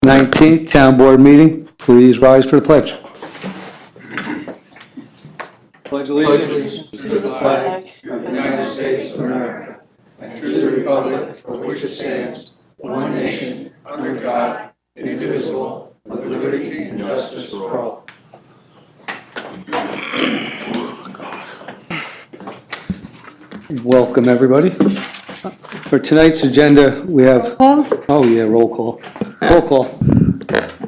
19th Town Board meeting. Please rise for the pledge. Pledge allegiance to the flag of the United States of America and to the republic for which it stands, one nation, under God, indivisible, with liberty and justice for all. Welcome, everybody. For tonight's agenda, we have, roll call. Roll call.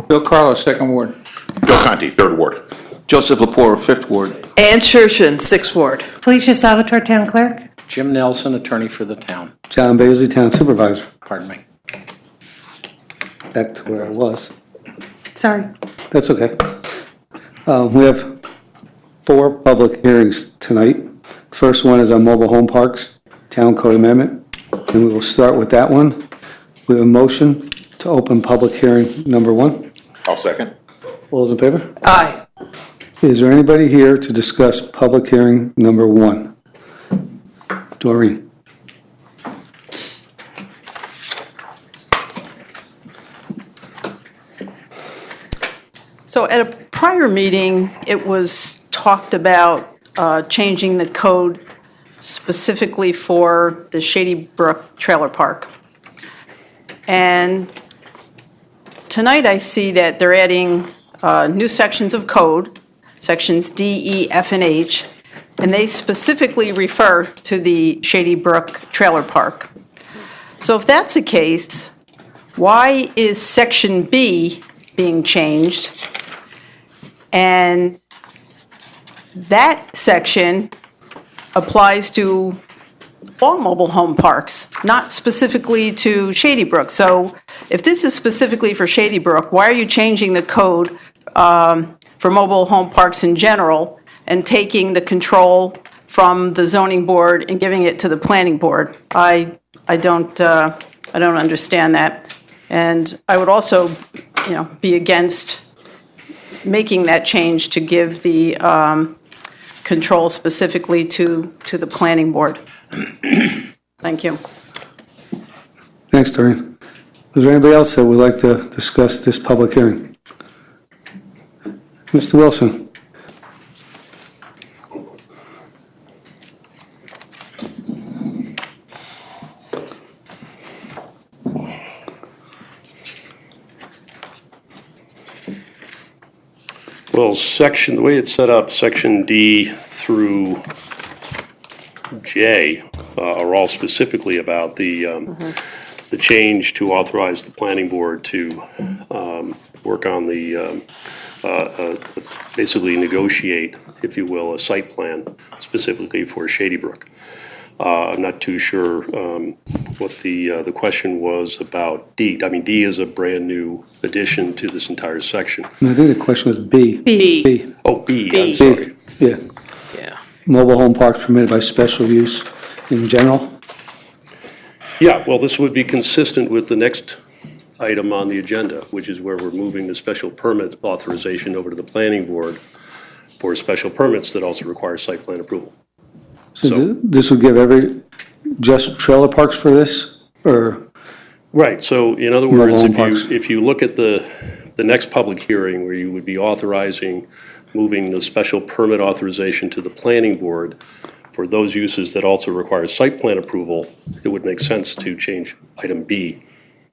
Bill Carlos, second ward. Joe Conti, third ward. Joseph Lepore, fifth ward. Ann Shershin, sixth ward. Felicia Salvatore, Town Clerk. Jim Nelson, attorney for the town. John Baisley, Town Supervisor. Pardon me. Back to where I was. Sorry. That's okay. We have 4 public hearings tonight. First one is on mobile home parks, Town Code Amendment, and we will start with that one. We have a motion to open public hearing number 1. I'll second. All those in favor? Aye. Is there anybody here to discuss public hearing number 1? Doreen. So at a prior meeting, it was talked about changing the code specifically for the Shady Brook Trailer Park. And tonight I see that they're adding new sections of code, sections D, E, F, and H, and they specifically refer to the Shady Brook Trailer Park. So if that's the case, why is section B being changed? And that section applies to all mobile home parks, not specifically to Shady Brook. So if this is specifically for Shady Brook, why are you changing the code for mobile home parks in general and taking the control from the zoning board and giving it to the planning board? I don't understand that. And I would also, be against making that change to give the control specifically to the planning board. Thank you. Thanks, Doreen. Is there anybody else that would like to discuss this public hearing? Mr. Wilson. Well, the way it's set up, section D through J are all specifically about the change to authorize the planning board to work on the, basically negotiate, if you will, a site plan specifically for Shady Brook. I'm not too sure what the question was about D. I mean, D is a brand-new addition to this entire section. No, I think the question was B. B. Oh, B, B. I'm sorry. Yeah. Yeah. Mobile home parks permitted by special use in general. Yeah, well, this would be consistent with the next item on the agenda, which is where we're moving the special permit authorization over to the planning board for special permits that also require site plan approval. So this would give just trailer parks for this, or? Right, so in other words, Mobile home parks. if you look at the next public hearing where you would be authorizing, moving the special permit authorization to the planning board for those uses that also require site plan approval, it would make sense to change item B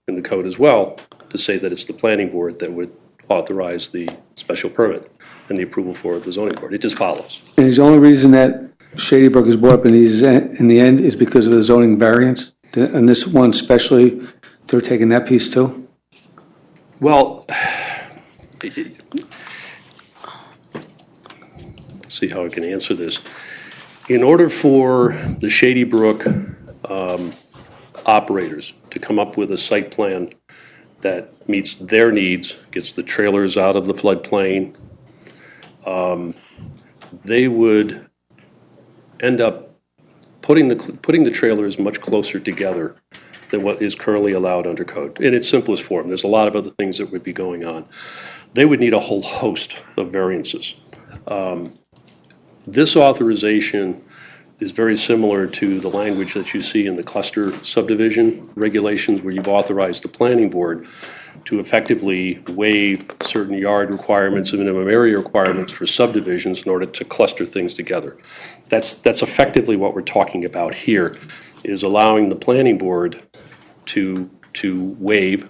in the code as well, to say that it's the planning board that would authorize the special permit and the approval for the zoning board. It just follows. And the only reason that Shady Brook is brought up in the end is because of the zoning variance? And this one especially, they're taking that piece too? Well, let's see how I can answer this. In order for the Shady Brook operators to come up with a site plan that meets their needs, gets the trailers out of the floodplain, they would end up putting the trailers much closer together than what is currently allowed under code, in its simplest form. There's a lot of other things that would be going on. They would need a whole host of variances. This authorization is very similar to the language that you see in the cluster subdivision regulations, where you've authorized the planning board to effectively waive certain yard requirements and minimum area requirements for subdivisions in order to cluster things together. That's effectively what we're talking about here, is allowing the planning board to waive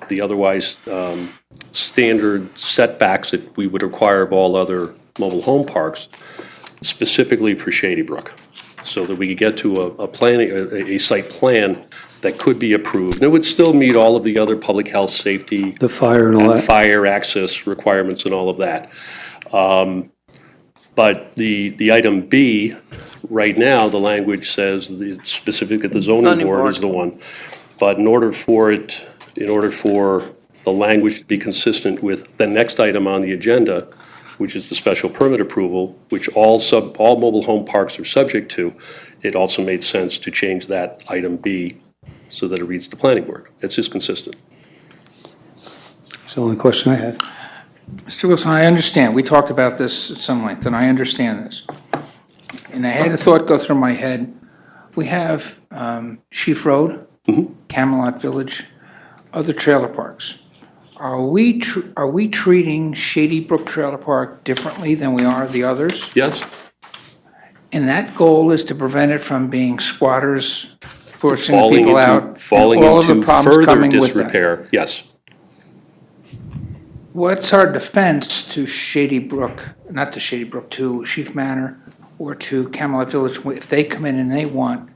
the otherwise standard setbacks that we would require of all other mobile home parks, specifically for Shady Brook, so that we could get to a site plan that could be approved. And it would still meet all of the other public health, safety, The fire and all and that. fire access requirements and all of that. But the item B, right now, the language says the specific at the zoning Zoning board is board. the one. But in order for the language to be consistent with the next item on the agenda, which is the special permit approval, which all mobile home parks are subject to, it also made sense to change that item B so that it reads the planning board. It's just consistent. It's the only question I had. Mr. Wilson, I understand. We talked about this at some length, and I understand this. And I had a thought go through my head. We have Sheaf Road, Camelot Village, other trailer parks. Are we treating Shady Brook Trailer Park differently than we are the others? Yes? And that goal is to prevent it from being squatters forcing Falling people into- out? Falling and all of the into problems further coming with that. disrepair, yes. What's our defense to Shady Brook, not to Shady Brook, to Sheaf Manor or to Camelot Village, if they come in and they want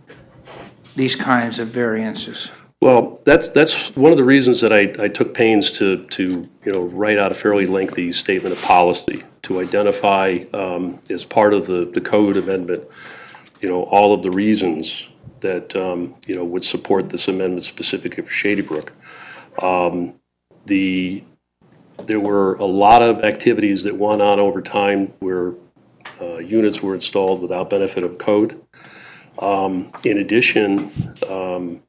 these kinds of variances? Well, that's one of the reasons that I took pains to write out a fairly lengthy statement of policy to identify, as part of the code amendment, all of the reasons that, would support this amendment specifically for Shady Brook. There were a lot of activities that went on over time where units were installed without benefit of code. In addition,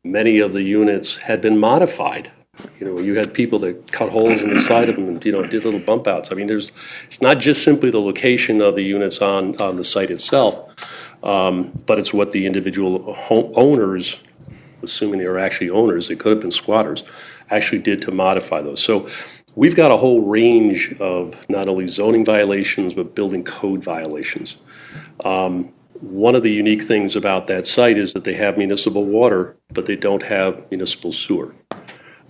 many of the units had been modified. You had people that cut holes in the side of them and, did little bump outs. I mean, it's not just simply the location of the units on the site itself, but it's what the individual owners, assuming they were actually owners, they could have been squatters, actually did to modify those. So we've got a whole range of not only zoning violations, but building code violations. One of the unique things about that site is that they have municipal water, but they don't have municipal sewer.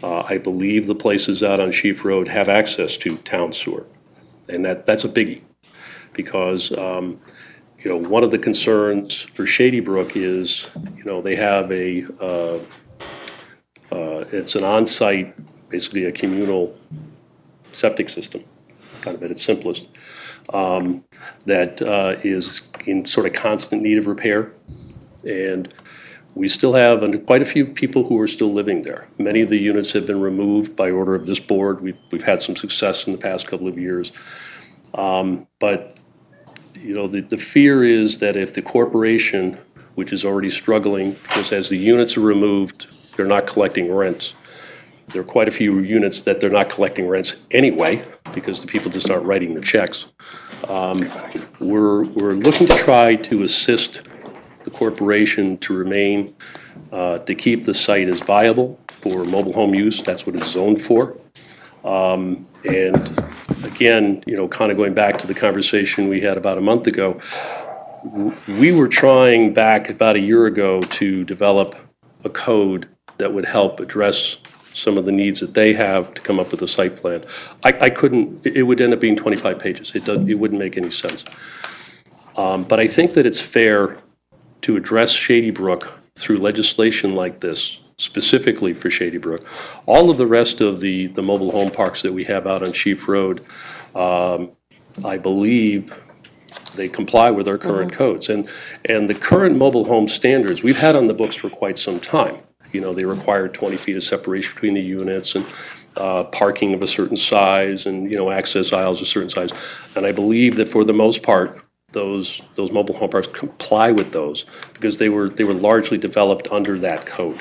I believe the places out on Sheaf Road have access to town sewer, and that's a biggie, because one of the concerns for Shady Brook is they have it's an on-site, basically a communal septic system, kind of at its simplest, that is in sort of constant need of repair. And we still have quite a few people who are still living there. Many of the units have been removed by order of this board. We've had some success in the past couple of years. But the fear is that if the corporation, which is already struggling, because as the units are removed, they're not collecting rents. There are quite a few units that they're not collecting rents anyway, because the people just aren't writing the checks. We're looking to try to assist the corporation to remain, to keep the site as viable for mobile home use. That's what it's zoned for. And again, kind of going back to the conversation we had about a month ago, we were trying back about a year ago to develop a code that would help address some of the needs that they have to come up with a site plan. I couldn't, it would end up being 25 pages. It wouldn't make any sense. But I think that it's fair to address Shady Brook through legislation like this, specifically for Shady Brook. All of the rest of the mobile home parks that we have out on Sheaf Road, I believe they comply with our current codes. And the current mobile home standards we've had on the books for quite some time. They require 20 feet of separation between the units and parking of a certain size and, access aisles of a certain size. And I believe that for the most part, those mobile home parks comply with those because they were largely developed under that code.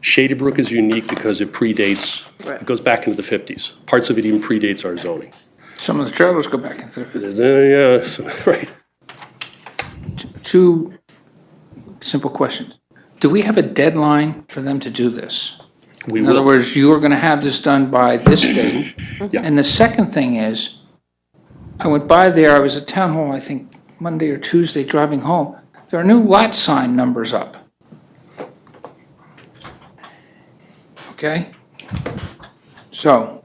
Shady Brook is unique because it predates, it goes back into the 50s. Parts of it even predates our zoning. Some of the trailers go back into it. Yes, right. Two simple questions. Do we have a deadline for them to do this? We In other will. words, you are going to have this done by this date. Yeah. And the second thing is, I went by there, I was at Town Hall, I think Monday or Tuesday, driving home. There are new lot sign numbers up. Okay? So,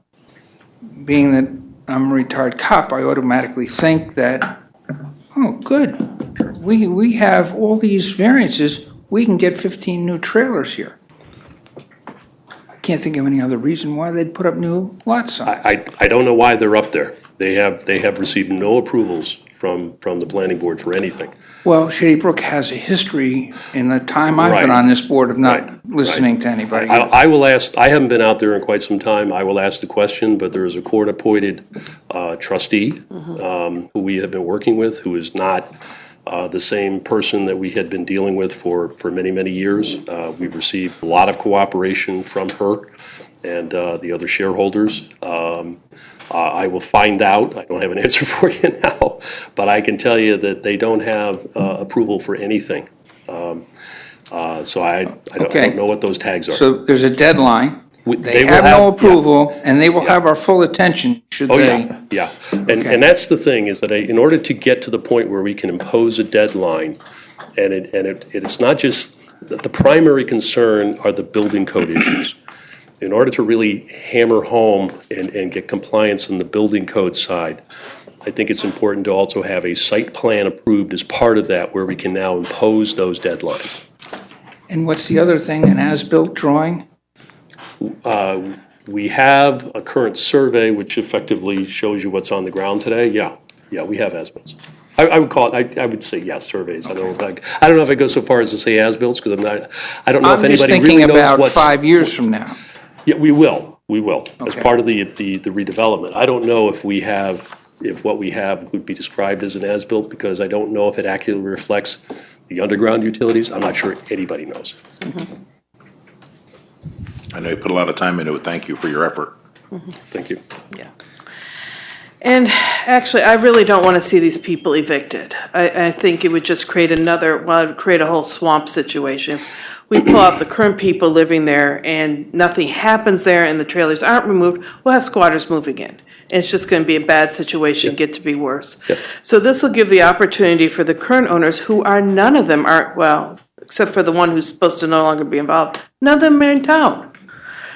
being that I'm a retired cop, I automatically think that, oh, good. We have all these variances, we can get 15 new trailers here. I can't think of any other reason why they'd put up new lot signs. I don't know why they're up there. They have received no approvals from the planning board for anything. Well, Shady Brook has a history in the time I've been Right. on this board of not Right. listening to anybody. I will ask, I haven't been out there in quite some time, I will ask the question, but there is a court-appointed trustee who we have been working with, who is not the same person that we had been dealing with for many, many years. We've received a lot of cooperation from her and the other shareholders. I will find out, I don't have an answer for you now, but I can tell you that they don't have approval for anything. So I Okay. don't know what those tags are. So there's a deadline. They They will have no yeah. approval, and they will Yeah. have our full attention should Oh, they. yeah, yeah. Okay. And that's the thing, is that in order to get to the point where we can impose a deadline, and it's not just, that the primary concern are the building code issues. In order to really hammer home and get compliance on the building code side, I think it's important to also have a site plan approved as part of that, where we can now impose those deadlines. And what's the other thing, an as-built drawing? We have a current survey which effectively shows you what's on the ground today. Yeah, we have as-bills. I would call it, I would say yes, surveys. I don't know if I go so far as to say as-bills, because I don't know if I'm just anybody thinking really knows about what's. 5 years from now. Yeah, we will, as Okay. part of the redevelopment. I don't know if what we have would be described as an as-built, because I don't know if it accurately reflects the underground utilities. I'm not sure anybody knows. I know you put a lot of time into it. Thank you for your effort. Thank you. Yeah. And actually, I really don't want to see these people evicted. I think it would just create it would create a whole swamp situation. We pull out the current people living there and nothing happens there and the trailers aren't removed, we'll have squatters moving in. It's just going to be a bad situation, get to be worse. Yeah. So this will give the opportunity for the current owners, who are, none of them are, well, except for the one who's supposed to no longer be involved, none of them are in town.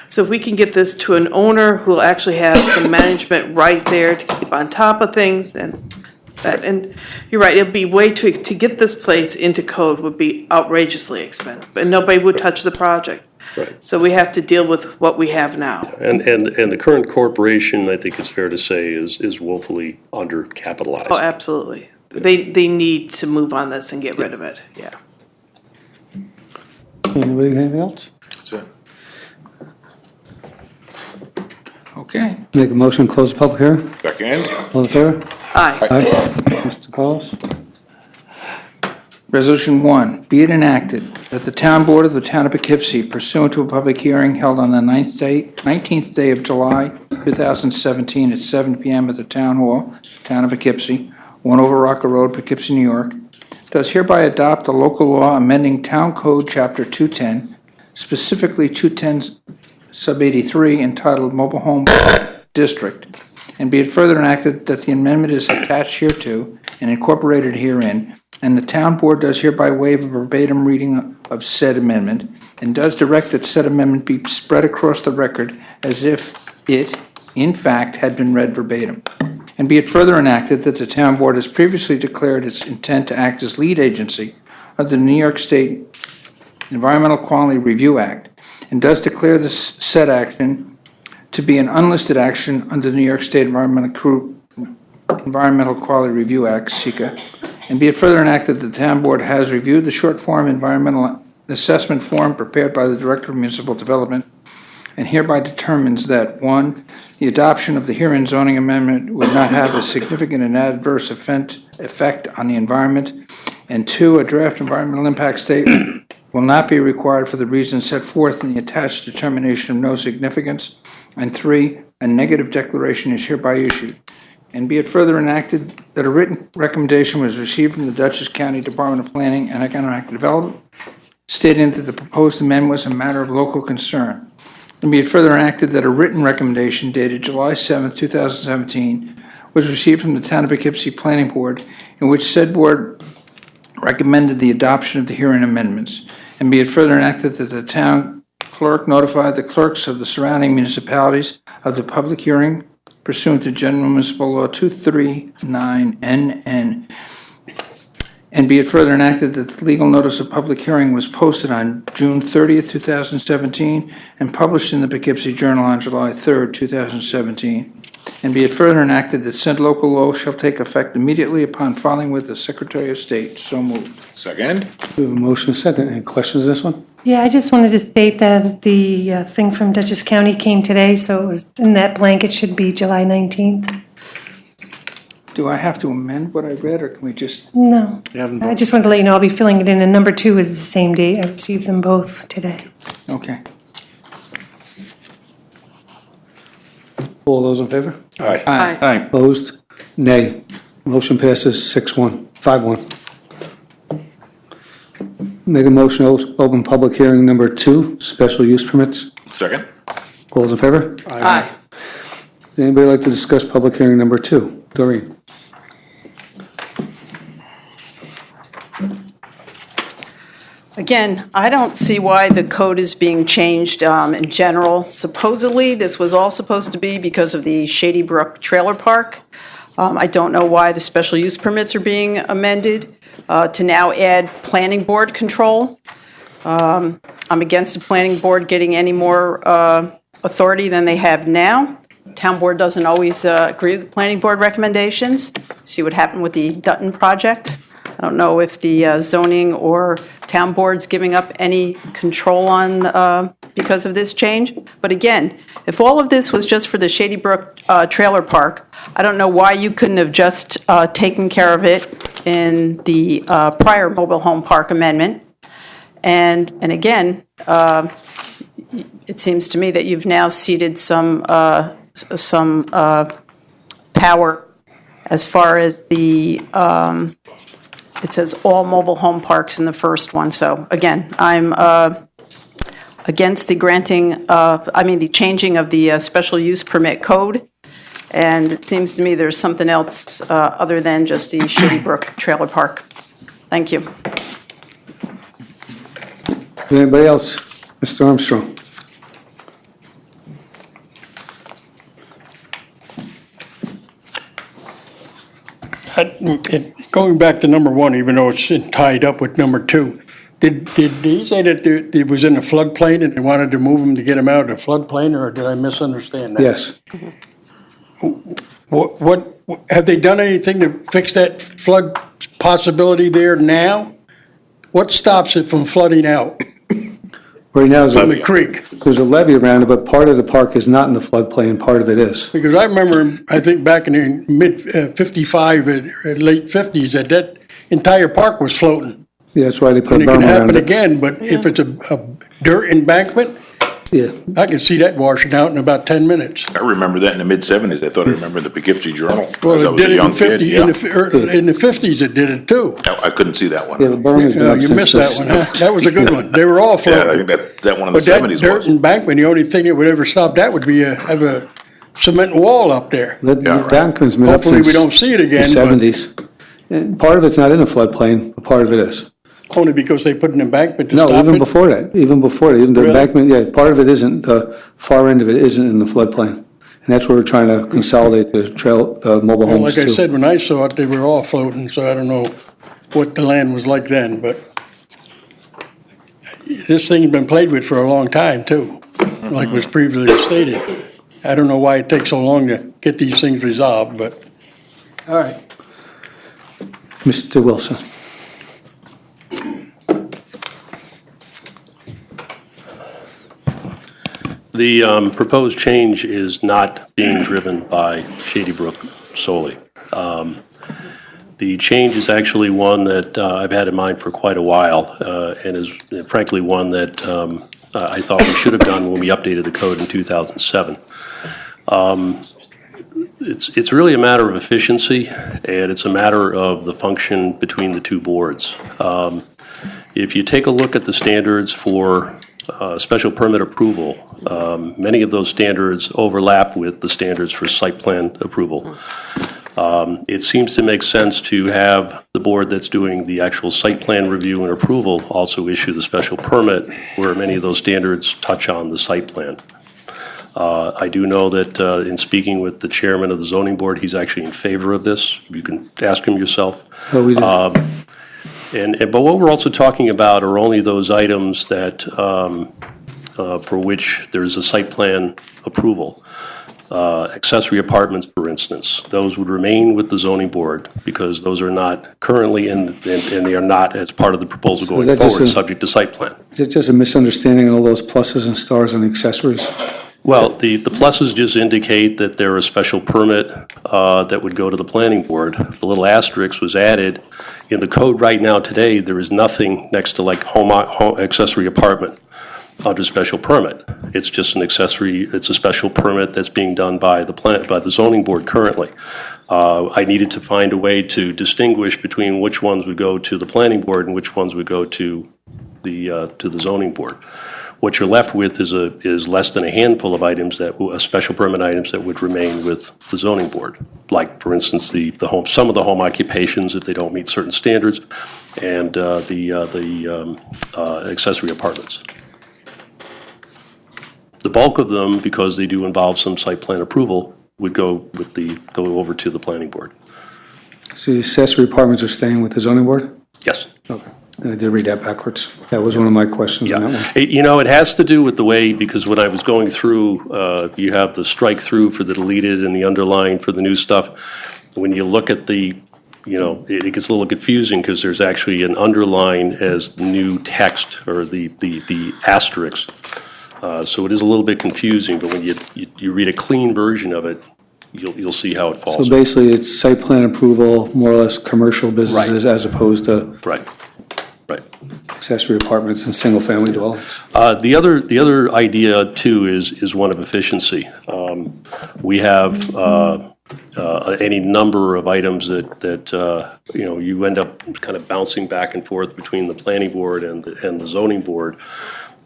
So if we can get this to an owner who will actually have some management right there to keep on top of things, and you're right, it'd be to get this place into code would be outrageously expensive, and nobody would touch the project. Right. So we have to deal with what we have now. And the current corporation, I think it's fair to say, is woefully undercapitalized. Oh, absolutely. They need to move on this and get rid of it, yeah. Anybody, anything else? That's it. Okay. Make a motion, to close the public hearing? Second. All in favor? Aye. Aye. Mr. Collins? Resolution 1, be it enacted that the Town Board of the Town of Poughkeepsie, pursuant to a public hearing held on the 19th day of July 2017 at 7 p.m. at the Town Hall, Town of Poughkeepsie, 1 Over Rocker Road, Poughkeepsie, New York, does hereby adopt a local law amending Town Code Chapter 210, specifically 210 sub 83, entitled Mobile Home District, and be it further enacted that the amendment is attached hereto and incorporated herein, and the town board does hereby waive a verbatim reading of said amendment, and does direct that said amendment be spread across the record as if it, in fact, had been read verbatim. And be it further enacted that the town board has previously declared its intent to act as lead agency of the New York State Environmental Quality Review Act, and does declare this said action to be an unlisted action under the New York State Environmental Quality Review Act, SEQA. And be it further enacted that the town board has reviewed the short form environmental assessment form prepared by the Director of Municipal Development, and hereby determines that, 1, the adoption of the herein zoning amendment would not have a significant and adverse effect on the environment, and 2, a draft environmental impact statement will not be required for the reasons set forth in the attached determination of no significance, and 3, a negative declaration is hereby issued. And be it further enacted that a written recommendation was received from the Dutchess County Department of Planning and Economic Development, stating that the proposed amendment was a matter of local concern. And be it further enacted that a written recommendation dated July 7th, 2017 was received from the Town of Poughkeepsie Planning Board, in which said board recommended the adoption of the herein amendments. And be it further enacted that the town clerk notify the clerks of the surrounding municipalities of the public hearing pursuant to General Municipal Law 239NN. And be it further enacted that the legal notice of public hearing was posted on June 30th, 2017, and published in the Poughkeepsie Journal on July 3rd, 2017. And be it further enacted that said local law shall take effect immediately upon filing with the Secretary of State. So moved. Second? We have a motion second. Any questions on this one? Yeah, I just wanted to state that the thing from Dutchess County came today, so it was in that blank, it should be July 19th. Do I have to amend what I read, or can we just? No, I just wanted to let you know, I'll be filling it in, and number 2 is the same date. I received them both today. Okay. All those in favor? Aye. Aye. Opposed? Nay. Motion passes 6-1, 5-1. Make a motion to open public hearing number 2, special use permits. Second? All those in favor? Aye. Anybody like to discuss public hearing number 2? Doreen? Again, I don't see why the code is being changed in general. Supposedly, this was all supposed to be because of the Shady Brook Trailer Park. I don't know why the special use permits are being amended to now add planning board control. I'm against the planning board getting any more authority than they have now. Town board doesn't always agree with the planning board recommendations. See what happened with the Dutton project. I don't know if the zoning or town board's giving up any control on because of this change. But again, if all of this was just for the Shady Brook Trailer Park, I don't know why you couldn't have just taken care of it in the prior mobile home park amendment. And again, it seems to me that you've now ceded some power as far as the, it says all mobile home parks in the first one. So again, I'm against the granting of, the changing of the special use permit code. And it seems to me there's something else other than just the Shady Brook Trailer Park. Thank you. Anybody else? Mr. Armstrong? Going back to number 1, even though it's tied up with number 2, did he say that it was in a floodplain and they wanted to move him to get him out of the floodplain, or did I misunderstand that? Yes. What have they done anything to fix that flood possibility there now? What stops it from flooding out Right now, from the creek? there's a levee around it, but part of the park is not in the floodplain, part of it is. Because I remember, I think back in the mid 55, late 50s, that entire park was floating. Yeah, that's why they put And a it can berm around happen it. again, but if it's a dirt embankment, Yeah, I can see that washing out in about 10 minutes. I remember that in the mid-'70s. I thought I remembered the Poughkeepsie Journal. Well, As I it was a did it young in 50, kid, in the 50s it did it too. I couldn't see that one. yeah, the berm has been Oh, up you since missed that this. one, huh? That was a good one. They were all Yeah, I floating. think that one of the But that 70s dirt was. embankment, the only thing that would ever stop that would be have a cement wall up there. The Yeah, right. embankment's been up Hopefully since we don't see it again, the but- 70s. And part of it's not in the floodplain, but part of it is. Only because they put an embankment to No, stop even it. before that, even the Really? embankment, yeah, part of it isn't, the far end of it isn't in the floodplain. And that's where we're trying to consolidate the mobile Well, homes like I too. said, when I saw it, they were all floating, so I don't know what the land was like then, but this thing's been played with for a long time too, like was previously stated. I don't know why it takes so long to get these things resolved, but, all right. Mr. Wilson? The proposed change is not being driven by Shady Brook solely. The change is actually one that I've had in mind for quite a while, and is frankly one that I thought we should have done when we updated the code in 2007. It's really a matter of efficiency, and it's a matter of the function between the two boards. If you take a look at the standards for special permit approval, many of those standards overlap with the standards for site plan approval. It seems to make sense to have the board that's doing the actual site plan review and approval also issue the special permit where many of those standards touch on the site plan. I do know that in speaking with the chairman of the zoning board, he's actually in favor of this. You can ask him yourself. Oh, we did. But what we're also talking about are only those items that, for which there's a site plan approval. Accessory apartments, for instance, those would remain with the zoning board because those are not currently and they are not as part of the proposal So is going that just forward, a- subject to site plan. Is it just a misunderstanding of all those pluses and stars and accessories? Well, the pluses just indicate that there is a special permit that would go to the planning board. The little asterisk was added. In the code right now today, there is nothing next to like home accessory apartment under special permit. It's just an accessory, it's a special permit that's being done by the zoning board currently. I needed to find a way to distinguish between which ones would go to the planning board and which ones would go to the zoning board. What you're left with is less than a handful of items special permit items that would remain with the zoning board. Like, for instance, some of the home occupations if they don't meet certain standards, and the accessory apartments. The bulk of them, because they do involve some site plan approval, would go over to the planning board. So the accessory apartments are staying with the zoning board? Yes. Okay. I did read that backwards. That was one of my questions on that one. It has to do with the way, because when I was going through, you have the strike through for the deleted and the underline for the new stuff. When you look at it gets a little confusing because there's actually an underline as new text or the asterisk. So it is a little bit confusing, but when you read a clean version of it, you'll see how it falls. So basically, it's site plan approval, more or less commercial businesses as opposed to Right. accessory apartments and single-family dwellings. The other idea too is one of efficiency. We have any number of items that you end up kind of bouncing back and forth between the planning board and the zoning board.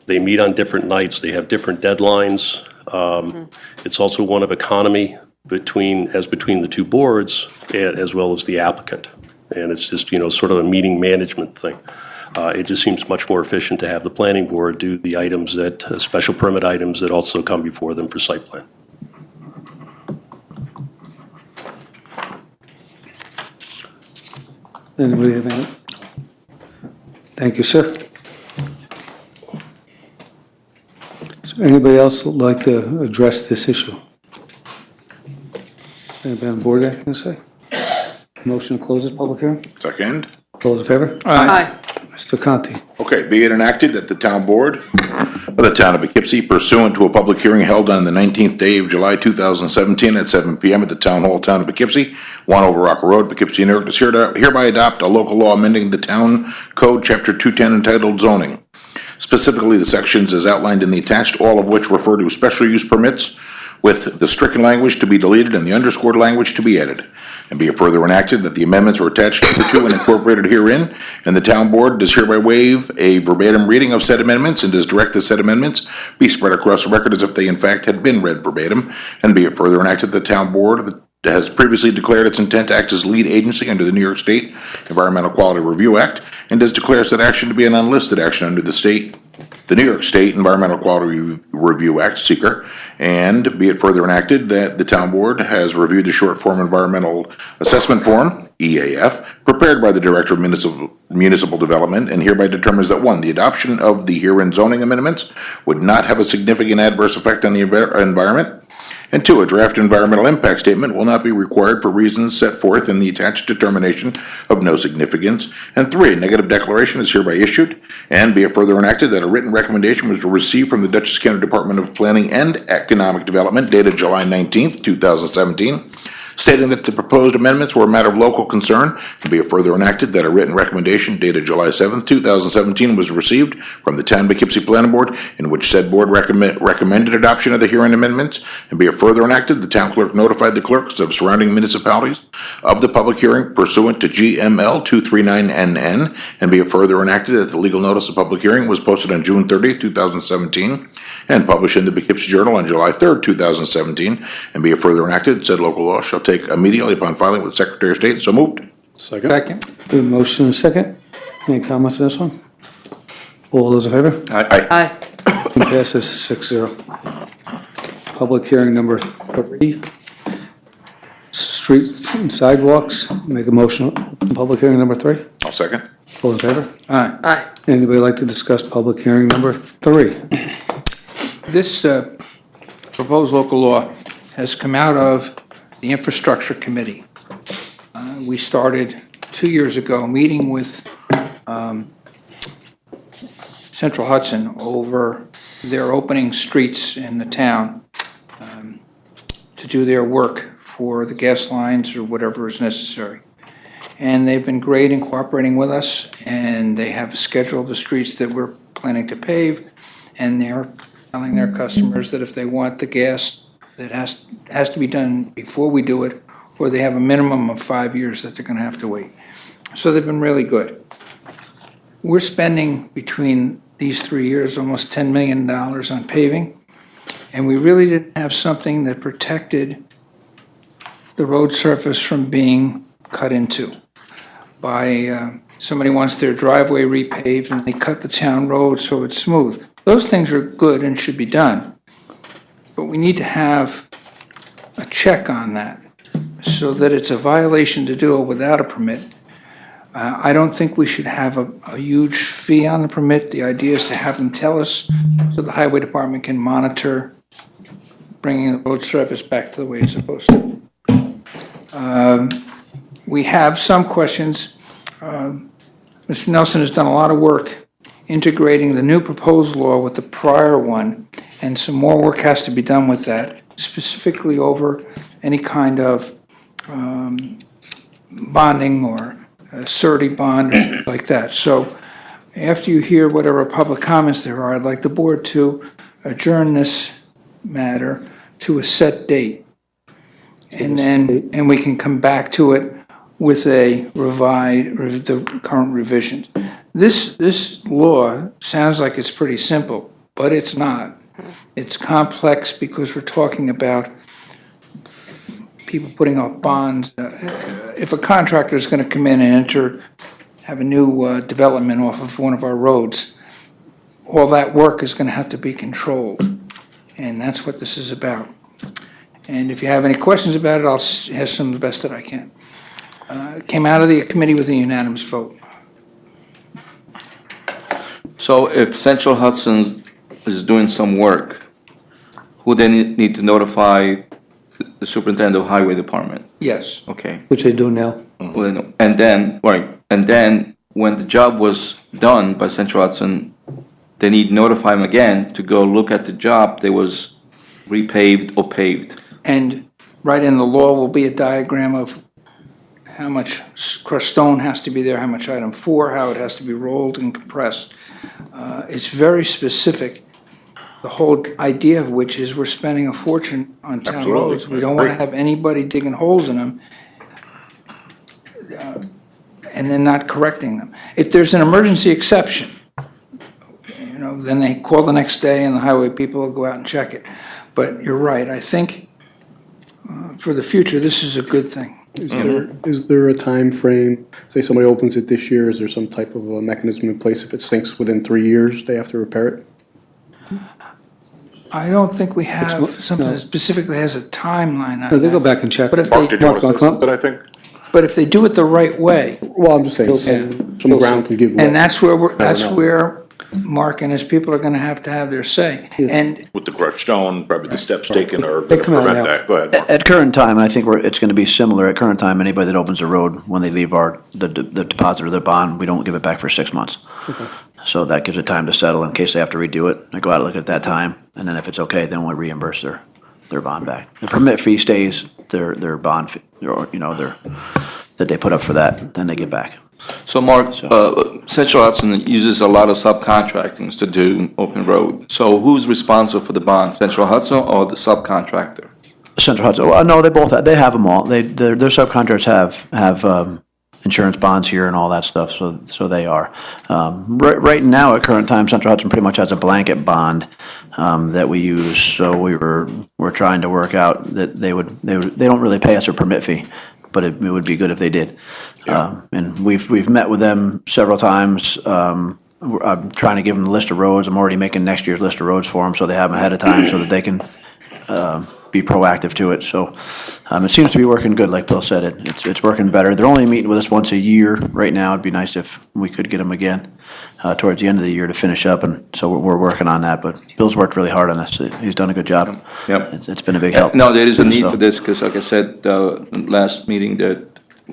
They meet on different nights. They have different deadlines. It's also one of economy between the two boards as well as the applicant. And it's just, sort of a meeting management thing. It just seems much more efficient to have the planning board do the items special permit items that also come before them for site plan. Anybody have any? Thank you, sir. Is there anybody else would like to address this issue? Anybody on board got anything to say? Motion to close this public hearing? Second. All those in favor? Aye. Mr. Conti. Okay, be it enacted that the town board of the town of Poughkeepsie pursuant to a public hearing held on the 19th day of July 2017 at 7 p.m. at the Town Hall, Town of Poughkeepsie, 1 Over Rock Road, Poughkeepsie, New York, does hereby adopt a local law amending the town code, chapter 210, entitled zoning. Specifically, the sections as outlined in the attached, all of which refer to special use permits, with the stricken language to be deleted and the underscored language to be added. And be it further enacted that the amendments are attached to and incorporated herein, and the town board does hereby waive a verbatim reading of said amendments and does direct the said amendments be spread across the record as if they in fact had been read verbatim. And be it further enacted that the town board has previously declared its intent to act as lead agency under the New York State Environmental Quality Review Act, and does declare said action to be an unlisted action under the New York State Environmental Quality Review Act, SEQR, and be it further enacted that the town board has reviewed the short form environmental assessment form, EAF, prepared by the Director of Municipal Development, and hereby determines that 1, the adoption of the herein zoning amendments would not have a significant adverse effect on the environment, and 2, a draft environmental impact statement will not be required for reasons set forth in the attached determination of no significance. And 3, a negative declaration is hereby issued, and be it further enacted that a written recommendation was received from the Dutchess County Department of Planning and Economic Development dated July 19th, 2017, stating that the proposed amendments were a matter of local concern, and be it further enacted that a written recommendation dated July 7th, 2017 was received from the Town of Poughkeepsie Planning Board, in which said board recommended adoption of the herein amendments, and be it further enacted, the town clerk notified the clerks of surrounding municipalities of the public hearing pursuant to GML 239NN, and be it further enacted that the legal notice of public hearing was posted on June 30th, 2017, and published in the Poughkeepsie Journal on July 3rd, 2017, and be it further enacted, said local law shall take immediately upon filing with the Secretary of State. So moved. Second. Second. We have a motion and a second. Any comments on this one? All those in favor? Aye. Aye. Motion passes 6-0. Public hearing number 3, streets and sidewalks. Make a motion on public hearing number 3. I'll second. All in favor? Aye. Aye. Anybody like to discuss public hearing number 3? This proposed local law has come out of the Infrastructure Committee. We started 2 years ago meeting with Central Hudson over their opening streets in the town to do their work for the gas lines or whatever is necessary. And they've been great in cooperating with us, and they have a schedule of the streets that we're planning to pave, and they're telling their customers that if they want the gas, that has to be done before we do it, or they have a minimum of 5 years that they're going to have to wait. So they've been really good. We're spending between these 3 years almost $10 million on paving, and we really didn't have something that protected the road surface from being cut into by somebody wants their driveway repaved and they cut the town road so it's smooth. Those things are good and should be done, but we need to have a check on that so that it's a violation to do it without a permit. I don't think we should have a huge fee on the permit. The idea is to have them tell us so the highway department can monitor bringing the road surface back to the way it's supposed to. We have some questions. Mr. Nelson has done a lot of work integrating the new proposed law with the prior one, and some more work has to be done with that, specifically over any kind of bonding or surety bond or things like that. So after you hear whatever public comments there are, I'd like the board to adjourn this matter to a set date. And we can come back to it with the current revisions. This law sounds like it's pretty simple, but it's not. It's complex because we're talking about people putting up bonds. If a contractor is going to come in and have a new development off of one of our roads, all that work is going to have to be controlled, and that's what this is about. And if you have any questions about it, I'll have some of the best that I can. It came out of the committee with a unanimous vote. So if Central Hudson is doing some work, who then need to notify the superintendent of highway department? Yes. Okay. Which they do now. Well, and then, right, and then when the job was done by Central Hudson, they need to notify them again to go look at the job that was repaved or paved. And right in the law will be a diagram of how much crushed stone has to be there, how much item 4, how it has to be rolled and compressed. It's very specific. The whole idea of which is we're spending a fortune on town Absolutely. roads. We don't want to have anybody digging holes in them and then not correcting them. If there's an emergency exception, then they call the next day and the highway people will go out and check it. But you're right, I think for the future, this is a good thing. Is there a time frame? Say somebody opens it this year, is there some type of a mechanism in place if it sinks within 3 years, they have to repair it? I don't think we have something that specifically has a timeline on No, they go that. back and check. But if Mark, they, did you want to Mark, say something, I think? but if they do it the right way, Well, I'm just saying, some ground can give way. and that's where that's know. where Mark and his people are going to have their say. And With the crushed stone, probably the steps taken or They come out prevent now. that. Go ahead, Mark. At current time, I think it's going to be similar. At current time, anybody that opens a road, when they leave the deposit or their bond, we don't give it back for 6 months. So that gives it time to settle in case they have to redo it. They go out and look at that time, and then if it's okay, then we reimburse their bond back. The permit fee stays their bond, or, that they put up for that, then they get back. So Mark, Central Hudson uses a lot of subcontractors to do open road. So who's responsible for the bond, Central Hudson or the subcontractor? Central Hudson, well, no, they have them all. Their subcontractors have insurance bonds here and all that stuff, so they are. Right now, at current time, Central Hudson pretty much has a blanket bond that we use. So we're trying to work out that they don't really pay us a permit fee, but it would be good if they did. And we've met with them several times. I'm trying to give them the list of roads. I'm already making next year's list of roads for them, so they have them ahead of time, so that they can be proactive to it. So it seems to be working good, like Bill said. It's working better. They're only meeting with us once a year right now. It'd be nice if we could get them again towards the end of the year to finish up, and so we're working on that. But Bill's worked really hard on this. He's done a good job. Yep. It's been a big help. No, there is a need for this, because like I said, last meeting, that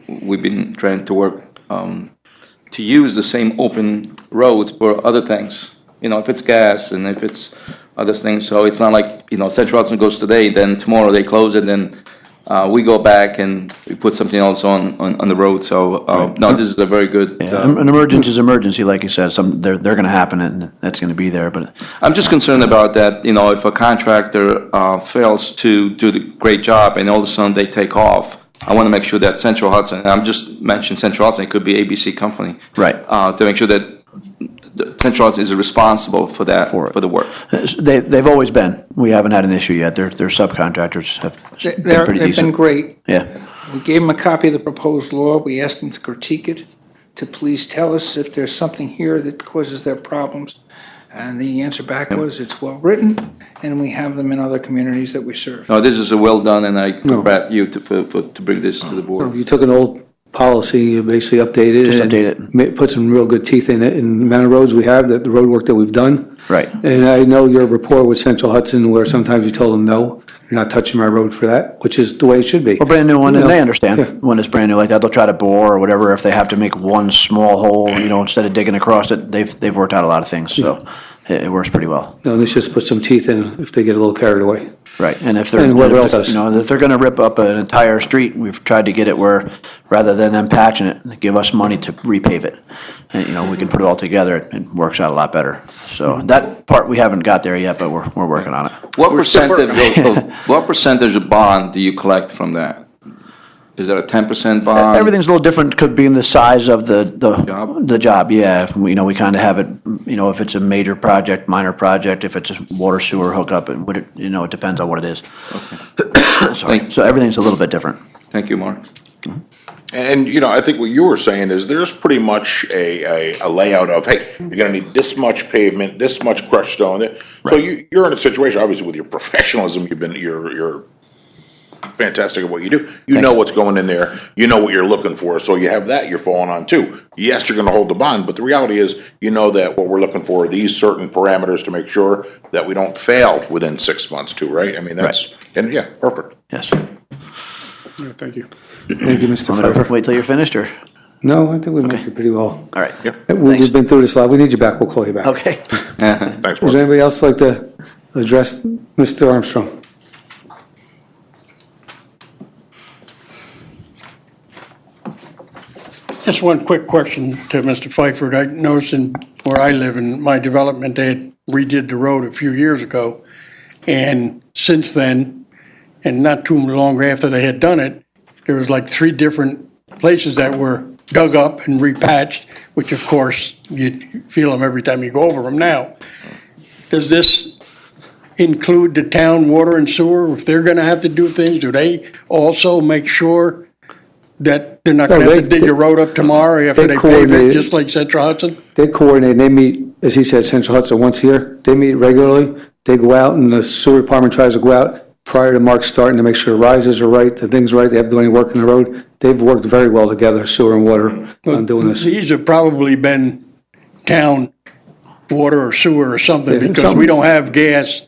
we've been trying to work to use the same open roads for other things. If it's gas and if it's other things. So it's not like, Central Hudson goes today, then tomorrow they close it, then we go back and we put something else on the road. So, no, this is a very good. An emergency is emergency, like you said. They're going to happen, and that's going to be there. But I'm just concerned about that, if a contractor fails to do the great job and all of a sudden they take off, I want to make sure that Central Hudson, and I'm just mentioning Central Hudson, it could be ABC Company. Right. To make sure that Central Hudson is responsible for that, for the work. They've always been. We haven't had an issue yet. Their subcontractors have been pretty decent. They've been great. Yeah. We gave them a copy of the proposed law. We asked them to critique it, to please tell us if there's something here that causes their problems. And the answer back was, it's well-written, and we have them in other communities that we serve. No, this is well done, and I congratulate you to bring this to the board. You took an old policy, you basically updated it. Just update it. Put some real good teeth in it, and the amount of roads we have, the road work that we've done. Right. And I know your rapport with Central Hudson, where sometimes you told them, no, you're not touching my road for that, which is the way it should be. Well, brand new one, and they understand. Yeah. When it's brand new like that, they'll try to bore or whatever. If they have to make one small hole, instead of digging across it, they've worked out a lot of things. So it works pretty well. No, let's just put some teeth in if they get a little carried away. Right, and if they're, And whoever else does. if they're gonna rip up an entire street, we've tried to get it where, rather than them patching it, give us money to repave it. And, we can put it all together, it works out a lot better. So that part, we haven't got there yet, but we're working on it. What percentage of bond do you collect from that? Is that a 10% bond? Everything's a little different, could be in the size of the job, yeah. We kind of have it, if it's a major project, minor project, if it's a water sewer hookup, and it depends on what it is. Okay. Sorry. So everything's a little bit different. Thank you, Mark. And, I think what you were saying is there's pretty much a layout of, hey, you're gonna need this much pavement, this much crushed stone. So you're in a situation, obviously, with your professionalism, you're fantastic at what you do. You know what's going in there. You know what you're looking for. So you have that you're falling on too. Yes, you're going to hold the bond, but the reality is, that what we're looking for are these certain parameters to make sure that we don't fail within 6 months too, right? I mean, that's, and yeah, perfect. Yes. Yeah, thank you. Thank you, Mr. Want me to Pfeiffer. wait till you're finished, or? No, I think we make it pretty well. All right. We've been through this a lot. We need you back. We'll call you back. Okay. Thanks, Does Mark. anybody else like to address Mr. Armstrong? Just one quick question to Mr. Pfeiffer. I noticed where I live in my development, they had redid the road a few years ago. And since then, and not too long after they had done it, there was like 3 different places that were dug up and repatched, which of course, you feel them every time you go over them now. Does this include the town water and sewer? If they're gonna have to do things, do they also make sure that they're not gonna have to dig your road up tomorrow after they pave coordinate it, it. just like Central Hudson? They coordinate, they meet, as he said, Central Hudson once a year. They meet regularly. They go out, and the sewer department tries to go out prior to Mark starting to make sure rises are right, the things are right. They haven't done any work in the road. They've worked very well together, sewer and water, on doing this. These have probably been town water or sewer or something, Yeah, because something. we don't have gas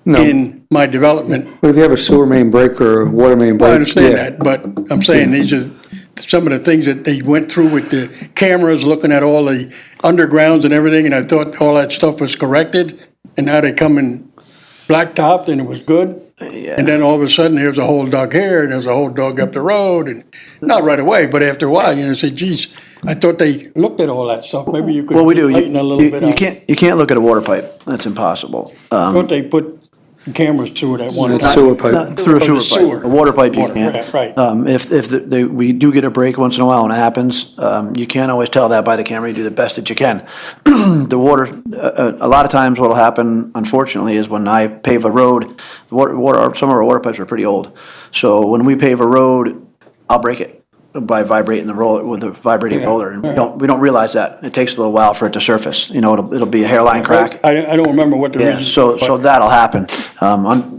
in my development. But if you have a sewer main break or a water main break. I understand yeah. that, but I'm saying these are some of the things that they went through with the cameras, looking at all the undergrounds and everything, and I thought all that stuff was corrected, and now they come in blacktopped and it was good. And then all of a sudden, there's a hole dug here, and there's a hole dug up the road, and not right away, but after a while, say, geez, I thought they looked at all that stuff. Maybe you could Well, we do. lighten a little bit. You can't look at a water pipe. That's impossible. I thought they put cameras through that one. That's sewer pipe. Not through a Oh, sewer the sewer. pipe. A water pipe you Water, can't. right. If we do get a break once in a while and it happens, you can't always tell that by the camera. You do the best that you can. The water, a lot of times what'll happen, unfortunately, is when I pave a road, some of our water pipes are pretty old. So when we pave a road, I'll break it by vibrating the roller with a vibrating roller. And we don't realize that. It takes a little while for it to surface. It'll be a hairline crack. I don't remember what the Yeah, reason. so that'll happen.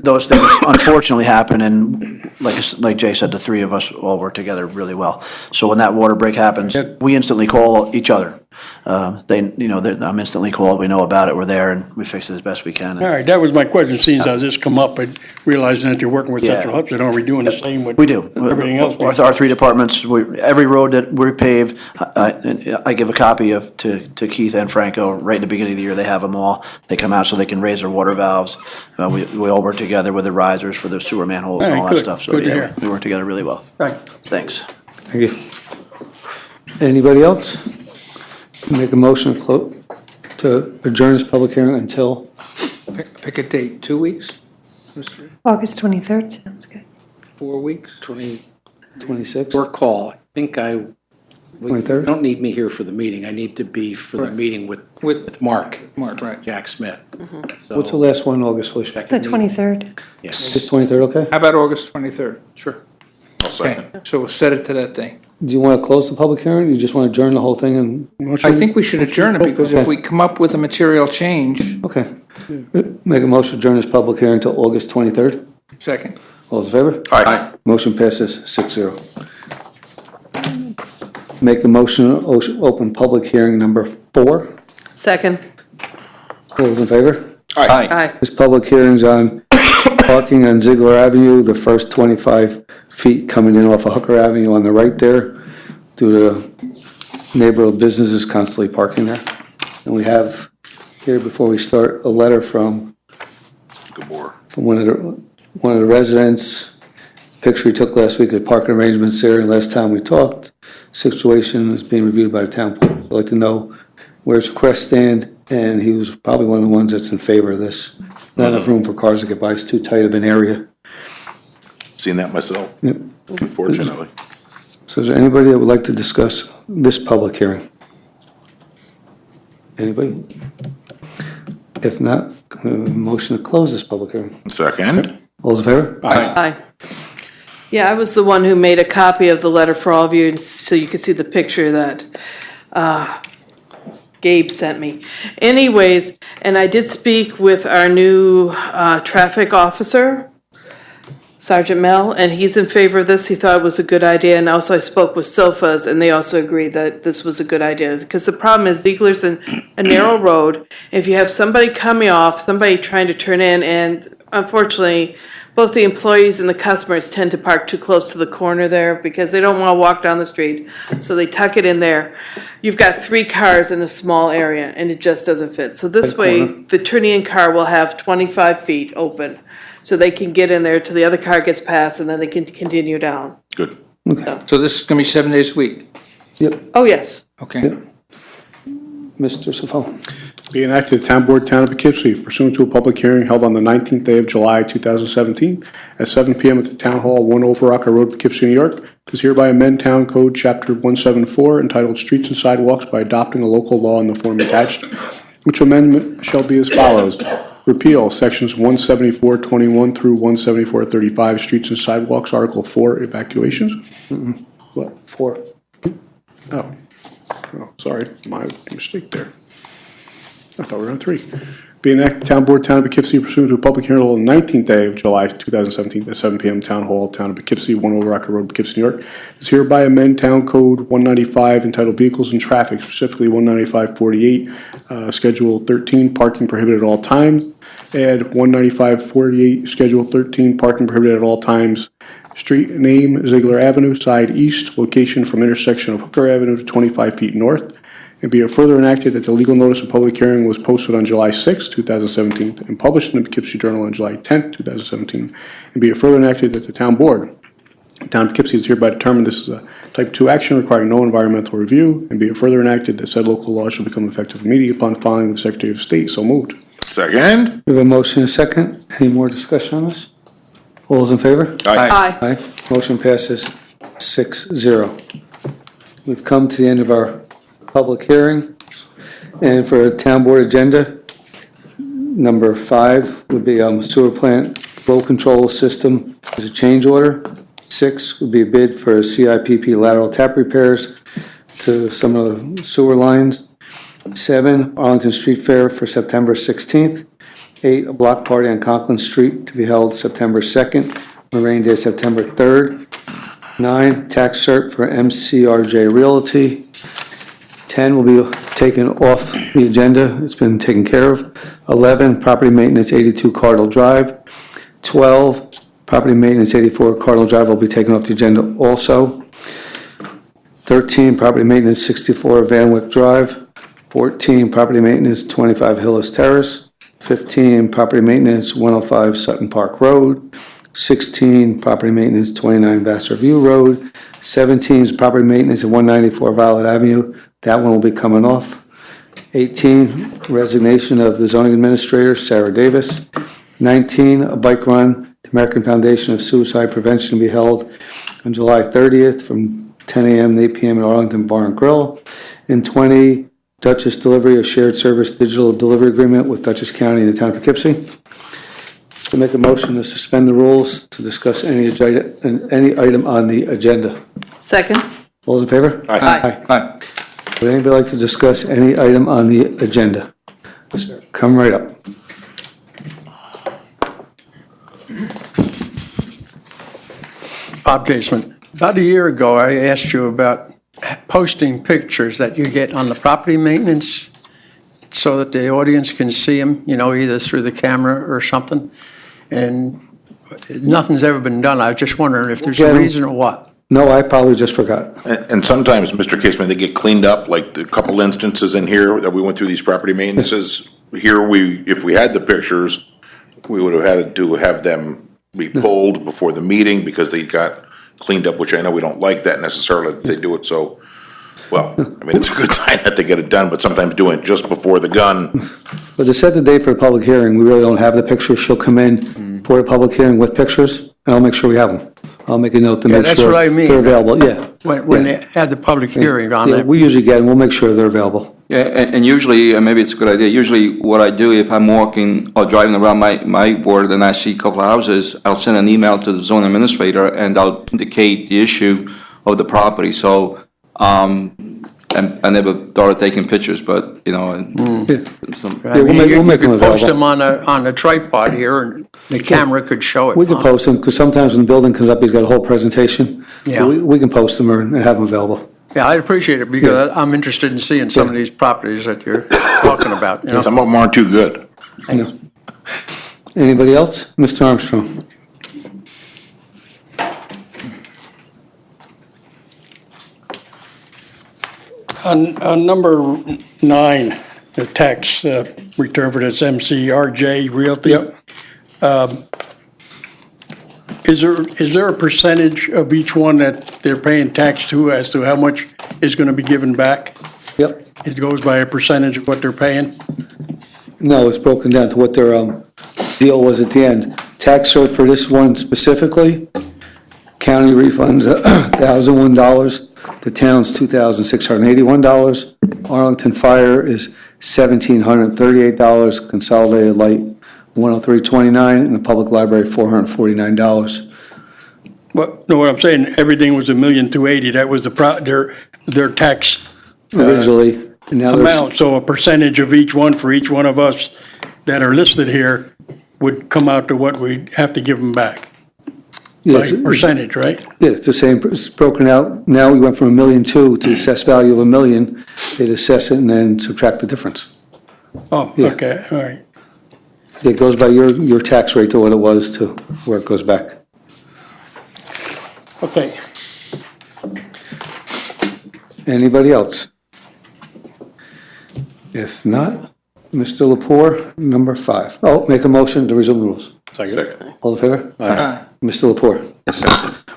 Those things unfortunately happen, and like Jay said, the three of us all work together really well. So when that water break happens, we instantly call each other. I'm instantly called, we know about it, we're there, and we fix it as best we can. All right, that was my question. Seeing as this come up, and realizing that you're working with Yeah. Central Hudson, are we doing the same with? We do. Everything else? With our three departments, every road that we pave, I give a copy to Keith and Franco right in the beginning of the year. They have them all. They come out so they can raise their water valves. We all work together with the risers for the sewer manholes and All right, all that good. stuff. So Good to yeah, hear. we work together really well. Right. Thanks. Thank you. Anybody else? Make a motion to adjourn this public hearing until, Pick a date, 2 weeks? August 23rd, sounds good. 4 weeks? 26th? Your call. I think you 23rd? don't need me here for the meeting. I need to be for the Right. meeting with With Mark, Mark, right. Jack Smith. So What's the last one in August, Felicia? second The meeting. 23rd. Yes, August 23rd, okay? How about August 23rd? sure. I'll Okay, second. so we'll set it to that day. Do you want to close the public hearing? You just want to adjourn the whole thing and? I think we should adjourn it, because if we come up with a material change, Okay. Make a motion to adjourn this public hearing until August 23rd. second. All those in favor? Aye. Motion passes 6-0. Make a motion to open public hearing number 4. Second. All those in favor? Aye. Aye. This public hearing's on parking on Ziegler Avenue, the first 25 feet coming in off of Hooker Avenue on the right there, due to neighborhood businesses constantly parking there. And we have here, before we start, a letter from Gabor. one of the residents. Picture he took last week of parking arrangements there, and last time we talked, situation is being reviewed by the town. I'd like to know where his requests stand, and he was probably one of the ones that's in favor of this. Not enough room for cars to get by, it's too tight of an area. Seen that myself, Yep. unfortunately. So is there anybody that would like to discuss this public hearing? Anybody? If not, motion to close this public hearing. Second. All those in favor? Aye. Yeah, I was the one who made a copy of the letter for all of you, so you can see the picture that Gabe sent me. Anyways, and I did speak with our new traffic officer, Sergeant Mel, and he's in favor of this. He thought it was a good idea, and also I spoke with SOFAs, and they also agreed that this was a good idea. Because the problem is Ziegler's a narrow road. If you have somebody coming off, somebody trying to turn in, and unfortunately, both the employees and the customers tend to park too close to the corner there because they don't want to walk down the street, so they tuck it in there. You've got 3 cars in a small area, and it just doesn't fit. So this way, the turning-in car will have 25 feet open, so they can get in there till the other car gets past, and then they can continue down. Good. So this is gonna be 7 days a week? Yep, Oh, yes. Okay. Mr. Sifon. Be enacted, the Town Board, Town of Poughkeepsie, pursuant to a public hearing held on the 19th day of July, 2017, at 7 p.m. at the Town Hall, 1 Overocker Road, Poughkeepsie, New York, does hereby amend Town Code Chapter 174 entitled Streets and Sidewalks by adopting a local law in the form attached, which amendment shall be as follows. Repeal Sections 174.21 through 174.35, Streets and Sidewalks, Article 4, Evacuations. What? 4. Oh, sorry, my mistake there. I thought we were on 3. Be enacted, Town Board, Town of Poughkeepsie, pursuant to a public hearing on the 19th day of July 2017 at 7 p.m. Town Hall, Town of Poughkeepsie, 1 Overocker Road, Poughkeepsie, New York, does hereby amend Town Code 195 entitled Vehicles and Traffic, specifically 195.48, Schedule 13, Parking Prohibited at all times. Add 195.48, Schedule 13, Parking Prohibited at all times. Street name, Ziegler Avenue, side east, location from intersection of Hooker Avenue to 25 feet north. And be it further enacted that the legal notice of public hearing was posted on July 6, 2017, and published in the Poughkeepsie Journal on July 10, 2017. And be it further enacted that the town board, the town of Poughkeepsie is hereby determined this is a type 2 action requiring no environmental review. And be it further enacted that said local law shall become effective immediately upon filing with the Secretary of State. So moved. Second? We have a motion and a second. Any more discussion on this? All those in favor? Aye. Aye. Motion passes 6-0. We've come to the end of our public hearing. And for town board agenda, number 5 would be sewer plant flow control system as a change order. 6 would be a bid for CIPP lateral tap repairs to some of the sewer lines. 7, Arlington Street Fair for September 16th. 8, a block party on Conklin Street to be held September 2nd, rain day September 3rd. 9, tax cert for MCRJ Realty. 10 will be taken off the agenda, it's been taken care of. 11, property maintenance 82 Cardinal Drive. 12, property maintenance 84 Cardinal Drive will be taken off the agenda also. 13, property maintenance 64 Van Wyck Drive. 14, property maintenance 25 Hillis Terrace. 15, property maintenance 105 Sutton Park Road. 16, property maintenance 29 Vassar View Road. 17 is property maintenance at 194 Violet Avenue. That one will be coming off. 18, resignation of the zoning administrator, Sarah Davis. 19, a bike run to American Foundation of Suicide Prevention to be held on July 30th from 10 a.m. to 8 p.m. at Arlington Bar and Grill. And 20, Dutchess Delivery, a shared service digital delivery agreement with Dutchess County and the town of Poughkeepsie. To make a motion to suspend the rules to discuss any item on the agenda. Second? All those in favor? Aye. Aye. Would anybody like to discuss any item on the agenda? Sir, come right up. Bob Casement. About a year ago, I asked you about posting pictures that you get on the property maintenance so that the audience can see them, either through the camera or something. And nothing's ever been done. I was just wondering if there's a reason or what. No, I probably just forgot. And sometimes, Mr. Casement, they get cleaned up, like the couple instances in here that we went through these property maintenances. Here, if we had the pictures, we would have had to have them be pulled before the meeting because they got cleaned up, which I know we don't like that necessarily, that they do it so, well, I mean, it's a good sign that they get it done, but sometimes doing it just before the gun. But to set the date for the public hearing, we really don't have the pictures. She'll come in for the public hearing with pictures, and I'll make sure we have them. I'll make a note to make that's sure what I mean. they're available, yeah. When they had the public hearing on Yeah, that. we usually get them, we'll make sure they're available. Yeah, and usually, maybe it's a good idea, usually what I do if I'm walking or driving around my ward and I see a couple of houses, I'll send an email to the zone administrator and I'll indicate the issue of the property, so, and I never thought of taking pictures, but, some. Yeah, we'll make them You could post them available. on a tripod here, and the camera could show it. We can post them, because sometimes when the building comes up, he's got a whole presentation. Yeah. We can post them and have them available. Yeah, I'd appreciate it, because I'm interested in seeing some of these properties that you're talking about. Some of them aren't too good. I know. Anybody else? Mr. Armstrong? On number 9, the tax return for this MCRJ Realty. Yep. Is there a percentage of each one that they're paying tax to as to how much is going to be given back? Yep. It goes by a percentage of what they're paying? No, it's broken down to what their deal was at the end. Tax cert for this one specifically, county refunds $1,001, the town's $2,681. Arlington Fire is $1,738, Consolidated Light $103.29, and the Public Library $449. What I'm saying, everything was $1,280,000. That was their tax Originally, and now there's, amount. So a percentage of each one for each one of us that are listed here would come out to what we have to give them back. yeah, Like percentage, right? yeah, it's the same, it's broken out. Now we went from $1.2 million to assessed value of $1 million. They'd assess it and then subtract the difference. Oh, Yeah. okay, all right. It goes by your tax rate to what it was to where it goes back. Okay. Anybody else? If not, Mr. Lepore, number 5. Oh, make a motion to resume the rules. Second. All in favor? Aye. Mr. Lepore.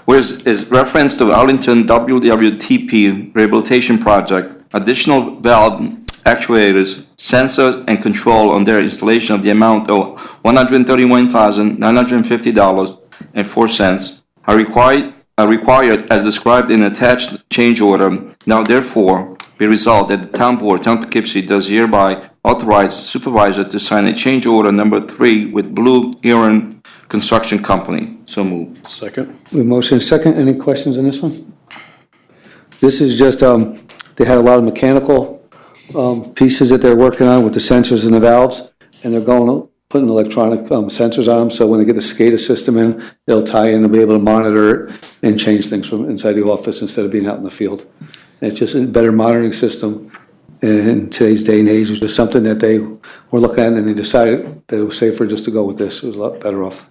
Whereas is reference to Arlington WWTP Rehabilitation Project, additional valve actuators, sensors, and control on their installation of the amount of $131,950.04 are required as described in attached change order. Now therefore be resolved that the town board, town of Poughkeepsie, does hereby authorize the supervisor to sign a change order number 3 with Blue Heron Construction Company. So moved. Second. We have motion second. Any questions on this one? This is just, they had a lot of mechanical pieces that they're working on with the sensors and the valves, and they're putting electronic sensors on them, so when they get the SCADA system in, they'll tie in and be able to monitor it and change things from inside the office instead of being out in the field. And it's just a better monitoring system in today's day and age. It was just something that they were looking at, and they decided that it was safer just to go with this. It was a lot better off.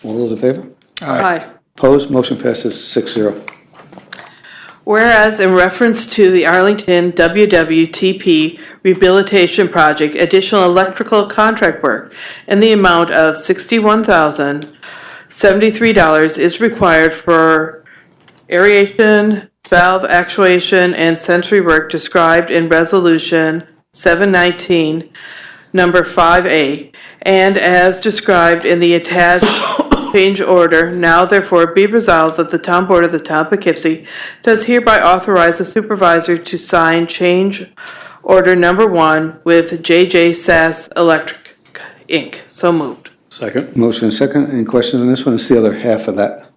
All those in favor? Aye. Opposed? Motion passes 6-0. Whereas in reference to the Arlington WWTP Rehabilitation Project, additional electrical contract work in the amount of $61,073 is required for aeration, valve actuation, and sensory work described in Resolution 719, number 5A, and as described in the attached change order, now therefore be resolved that the town board of the town of Poughkeepsie does hereby authorize the supervisor to sign change order number 1 with JJ Sass Electric, Inc. So moved. Second. Motion second. Any questions on this one? It's the other half of that.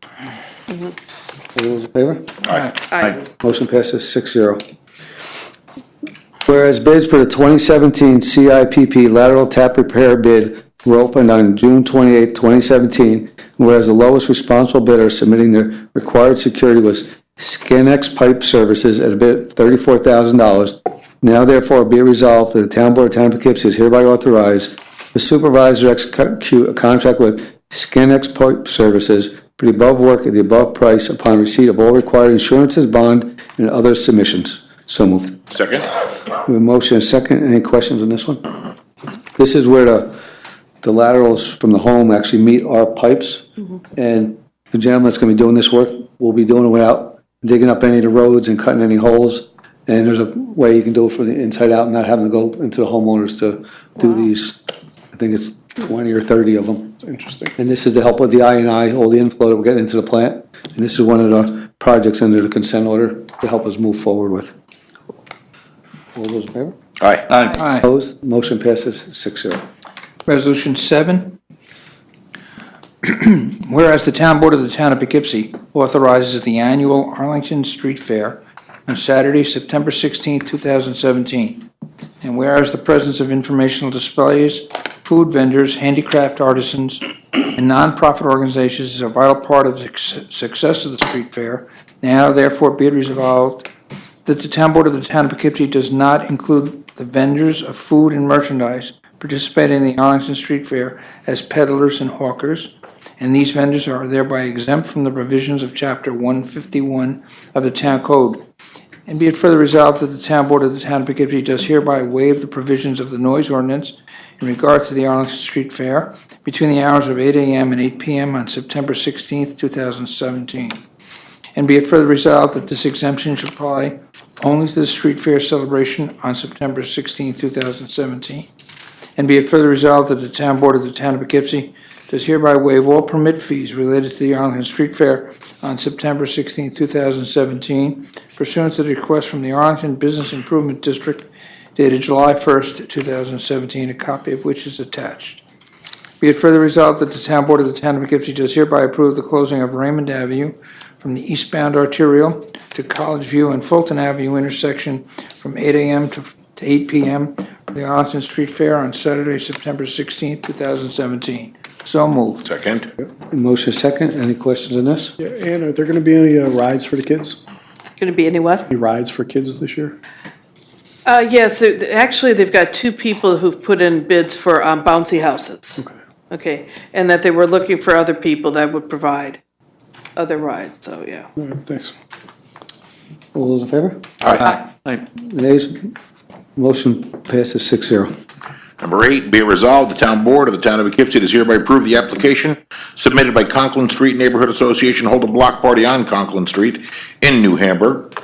All those in favor? Aye. Motion passes 6-0. Whereas bids for the 2017 CIPP lateral tap repair bid were opened on June 28, 2017, whereas the lowest responsible bidder submitting the required security was Scanex Pipe Services at a bid of $34,000. Now therefore be it resolved that the town board of town of Poughkeepsie is hereby authorized the supervisor to execute a contract with Scanex Pipe Services for the above work at the above price upon receipt of all required insurances, bond, and other submissions. So moved. Second? We have a motion and a second. Any questions on this one? This is where the laterals from the home actually meet our pipes. And the gentleman that's going to be doing this work will be doing it without digging up any of the roads and cutting any holes. And there's a way you can do it from the inside out and not having to go into the homeowners to do these. I think it's 20 or 30 of them. Interesting. And this is to help with the I&I, all the inflow that we're getting into the plant. And this is one of the projects under the consent order to help us move forward with. All those in favor? Aye. Aye. Opposed? Motion passes 6-0. Resolution 7. Whereas the town board of the town of Poughkeepsie authorizes the annual Arlington Street Fair on Saturday, September 16, 2017. And whereas the presence of informational displays, food vendors, handicraft artisans, and nonprofit organizations is a vital part of the success of the street fair, now therefore be it resolved that the town board of the town of Poughkeepsie does not include the vendors of food and merchandise participating in the Arlington Street Fair as peddlers and hawkers, and these vendors are thereby exempt from the provisions of Chapter 151 of the Town Code. And be it further resolved that the town board of the town of Poughkeepsie does hereby waive the provisions of the noise ordinance in regard to the Arlington Street Fair between the hours of 8 a.m. and 8 p.m. on September 16, 2017. And be it further resolved that this exemption shall apply only to the street fair celebration on September 16, 2017. And be it further resolved that the town board of the town of Poughkeepsie does hereby waive all permit fees related to the Arlington Street Fair on September 16, 2017, pursuant to the request from the Arlington Business Improvement District dated July 1st, 2017, a copy of which is attached. Be it further resolved that the town board of the town of Poughkeepsie does hereby approve the closing of Raymond Avenue from the eastbound arterial to College View and Fulton Avenue intersection from 8 a.m. to 8 p.m. for the Arlington Street Fair on Saturday, September 16, 2017. So moved. Second? Motion second. Any questions on this? Yeah, Ann, are there going to be any rides for the kids? Going to be any what? Any rides for kids this year? Yes, actually, they've got 2 people who've put in bids for bouncy houses. Okay, and that they were looking for other people that would provide other rides, so yeah. All right, thanks. All those in favor? Aye. Nays? Motion passes 6-0. Number 8, be it resolved, the town board of the town of Poughkeepsie does hereby approve the application submitted by Conklin Street Neighborhood Association to hold a block party on Conklin Street in New Hamburg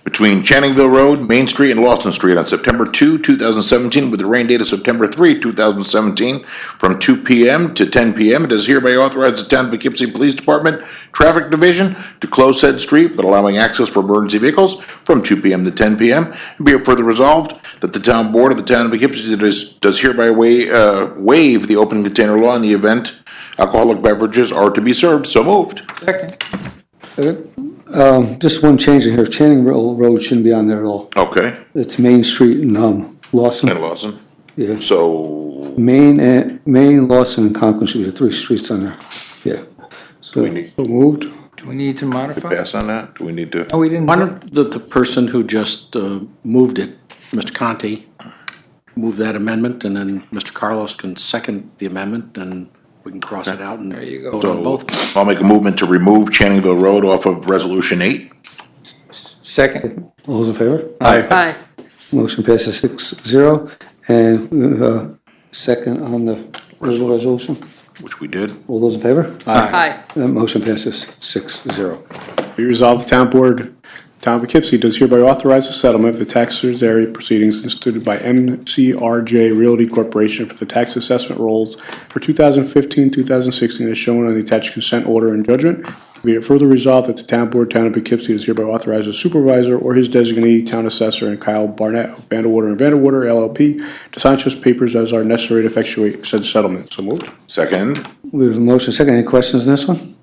between Channingville Road, Main Street, and Lawson Street on September 2, 2017, with the rain date of September 3, 2017, from 2 p.m. to 10 p.m. It is hereby authorized the town of Poughkeepsie Police Department Traffic Division to close said street, but allowing access for emergency vehicles from 2 p.m. to 10 p.m. And be it further resolved that the town board of the town of Poughkeepsie does hereby waive the open container law in the event alcoholic beverages are to be served. So moved. Second. Just one change in here. Channingville Road shouldn't be on there at all. Okay. It's Main Street and Lawson. And Lawson. Yeah. So Main, Lawson, and Conklin should be the 3 streets on there. Yeah. So we need So moved. Do we need to modify? to pass on that? Do we need to? No, we didn't. Why don't the person who just moved it, Mr. Conti, move that amendment, and then Mr. Carlos can second the amendment, and we can cross it out and There you go. vote on both. I'll make a movement to remove Channingville Road off of Resolution 8. Second. all those in favor? Aye. Motion passes 6-0. And second on the original resolution. Which we did. All those in favor? Aye. That motion passes 6-0. Be resolved, the town board, town of Poughkeepsie does hereby authorize the settlement of the tax area proceedings instituted by MCRJ Realty Corporation for the tax assessment rolls for 2015, 2016, as shown on the attached consent order and judgment. Be it further resolved that the town board, town of Poughkeepsie, does hereby authorize the supervisor or his designee, town assessor, and Kyle Barnett of Vanderwater and Vanderwater LLP to sign such papers as are necessary to effectuate said settlement. So moved. Second. We have a motion second. Any questions on this one?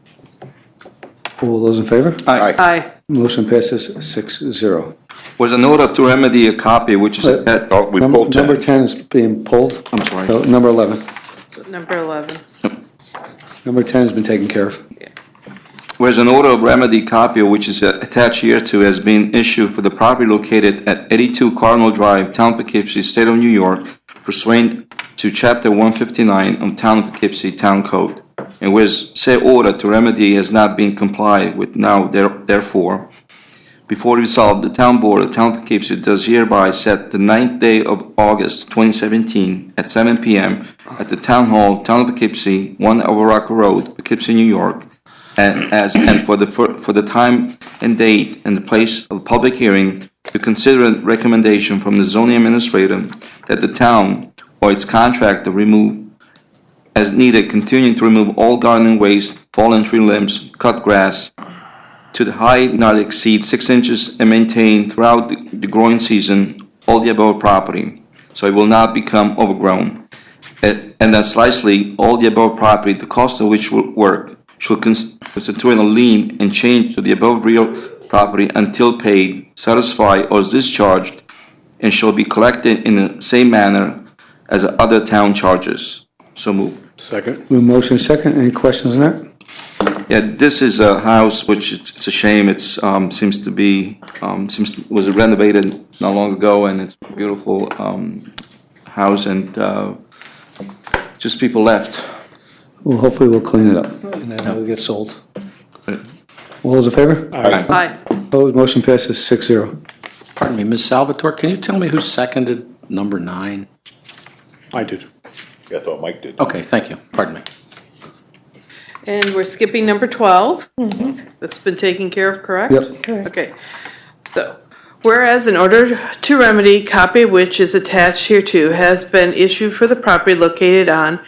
All those in favor? Aye. Motion passes 6-0. Was an order to remedy a copy which is at, Oh, we pulled 10. Number 10 is being pulled. I'm sorry. So, number 11. Number 11. Number 10 has been taken care of. whereas an order of remedy copy which is attached here to has been issued for the property located at 82 Cardinal Drive, Town of Poughkeepsie, State of New York, pursuant to Chapter 159 of Town of Poughkeepsie Town Code. And whereas said order to remedy has not been complied with now, therefore, before resolved, the Town Board of Town of Poughkeepsie does hereby set the 9th day of August 2017 at 7 p.m. at the Town Hall, Town of Poughkeepsie, 1 Overrock Road, Poughkeepsie, New York, and for the time and date and the place of public hearing to consider a recommendation from the zoning administrator that the town or its contractor remove as needed, continuing to remove all gardening waste, fallen tree limbs, cut grass to the height not exceed 6 inches and maintain throughout the growing season all the above property, so it will not become overgrown. And that slightly all the above property, the cost of which will work, should constitute a lien and change to the above real property until paid, satisfied, or discharged, and shall be collected in the same manner as other town charges. So moved. Second. We have a motion second. Any questions on that? Yeah, this is a house which it's a shame. It's was renovated not long ago, and it's a beautiful house, and just people left. Well, hopefully we'll clean it up and then it'll get sold. All those in favor? Aye. Opposed, motion passes 6-0. Pardon me, Ms. Salvatore, can you tell me who seconded number 9? I did. Yeah, I thought Mike did. Okay, thank you. Pardon me. And we're skipping number 12. That's been taken care of, correct? Yep. Okay. So, whereas in order to remedy, copy of which is attached hereto has been issued for the property located on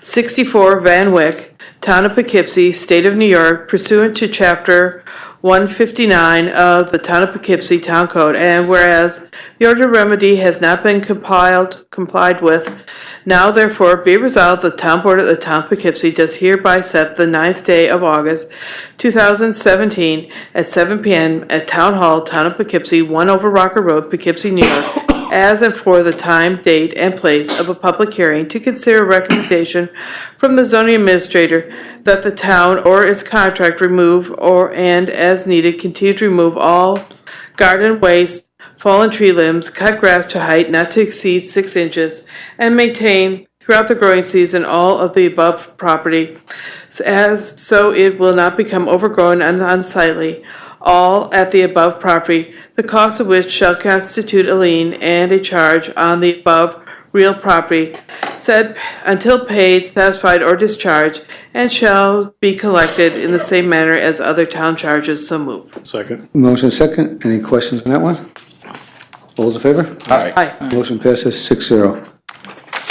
64 Van Wyck, Town of Poughkeepsie, State of New York, pursuant to Chapter 159 of the Town of Poughkeepsie Town Code, and whereas the order of remedy has not been complied with, now therefore be resolved, the Town Board of the Town of Poughkeepsie does hereby set the 9th day of August 2017 at 7 p.m. at Town Hall, Town of Poughkeepsie, 1 Over Rocker Road, Poughkeepsie, New York, as and for the time, date, and place of a public hearing to consider a recommendation from the zoning administrator that the town or its contract remove and as needed continue to remove all garden waste, fallen tree limbs, cut grass to height not to exceed 6 inches, and maintain throughout the growing season all of the above property so it will not become overgrown and unsightly. all at the above property, the cost of which shall constitute a lien and a charge on the above real property, said until paid, satisfied, or discharged, and shall be collected in the same manner as other town charges. So moved. Second. Motion second. Any questions on that one? All those in favor? Aye. Motion passes 6-0.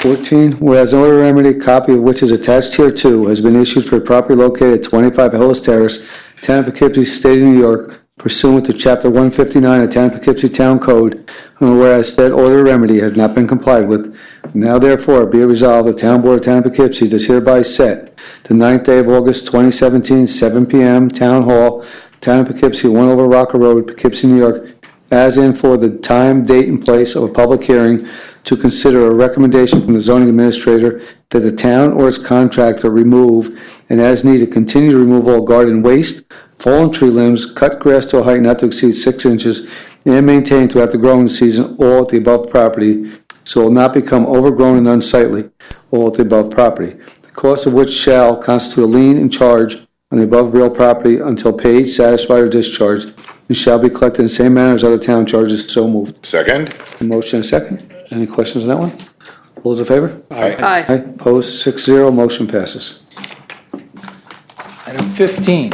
14, whereas an order remedy, copy of which is attached here too, has been issued for a property located at 25 Hillis Terrace, Town of Poughkeepsie, State of New York, pursuant to Chapter 159 of Town of Poughkeepsie Town Code, and whereas said order remedy has not been complied with, now therefore be it resolved, the Town Board of Town of Poughkeepsie does hereby set the 9th day of August 2017, 7 p.m., Town Hall, Town of Poughkeepsie, 1 over Rocker Road, Poughkeepsie, New York, as in for the time, date, and place of a public hearing to consider a recommendation from the zoning administrator that the town or its contractor remove and as needed continue to remove all garden waste, fallen tree limbs, cut grass to a height not to exceed 6 inches, and maintain throughout the growing season all at the above property, so it will not become overgrown and unsightly, all at the above property. The cost of which shall constitute a lien and charge on the above real property until paid, satisfied, or discharged, and shall be collected in the same manner as other town charges. So moved. Second. A motion and a second. Any questions on that one? All those in favor? Aye. Aye. Opposed, 6-0, motion passes. Item 15,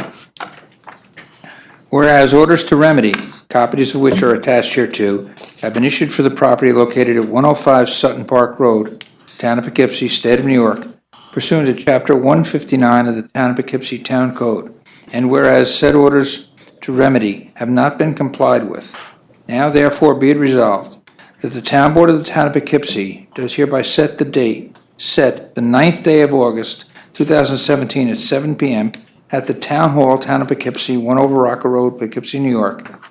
whereas orders to remedy, copies of which are attached hereto, have been issued for the property located at 105 Sutton Park Road, Town of Poughkeepsie, State of New York, pursuant to Chapter 159 of the Town of Poughkeepsie Town Code, and whereas said orders to remedy have not been complied with, now therefore be it resolved that the Town Board of the Town of Poughkeepsie does hereby set the 9th day of August 2017 at 7 p.m. at the Town Hall, Town of Poughkeepsie, 1 over Rocker Road, Poughkeepsie, New York,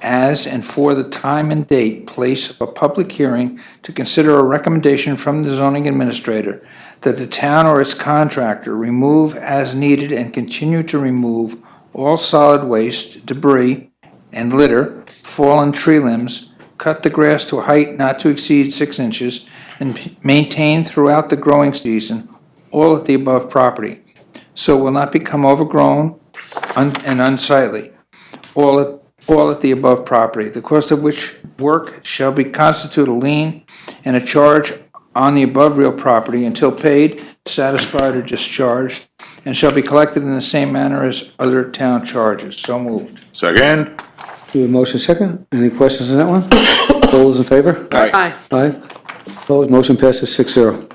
as and for the time and date, place of a public hearing to consider a recommendation from the zoning administrator that the town or its contractor remove as needed and continue to remove all solid waste, debris, and litter, fallen tree limbs, cut the grass to a height not to exceed 6 inches, and maintain throughout the growing season all at the above property, so it will not become overgrown and unsightly, all at the above property, the cost of which work shall be constitute a lien and a charge on the above real property until paid, satisfied, or discharged, and shall be collected in the same manner as other town charges. So moved. Second. Do a motion second. Any questions on that one? All those in favor? Aye. Aye. Opposed, motion passes 6-0.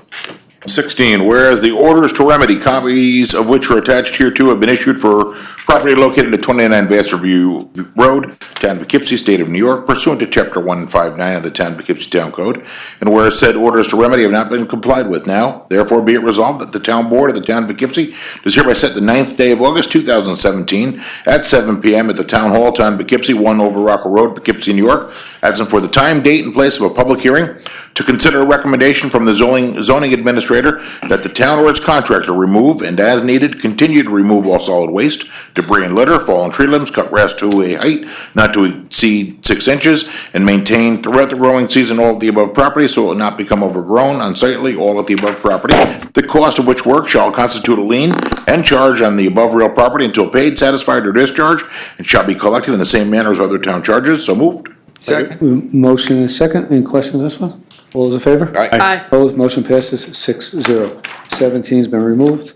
16, whereas the orders to remedy, copies of which are attached hereto, have been issued for property located at 29 Vasterview Road, Town of Poughkeepsie, State of New York, pursuant to Chapter 159 of the Town of Poughkeepsie Town Code, and whereas said orders to remedy have not been complied with, now therefore be it resolved that the Town Board of the Town of Poughkeepsie does hereby set the 9th day of August 2017 at 7 p.m. at the Town Hall, Town of Poughkeepsie, 1 over Rocker Road, Poughkeepsie, New York, as and for the time, date, and place of a public hearing to consider a recommendation from the zoning administrator that the town or its contractor remove and as needed continue to remove all solid waste, debris and litter, fallen tree limbs, cut grass to a height not to exceed 6 inches, and maintain throughout the growing season all of the above property so it will not become overgrown, unsightly, all at the above property, the cost of which work shall constitute a lien and charge on the above real property until paid, satisfied, or discharged, and shall be collected in the same manner as other town charges. So moved. Second. Motion and a second. Any questions on this one? All those in favor? Aye. Opposed, motion passes 6-0. 17's been removed.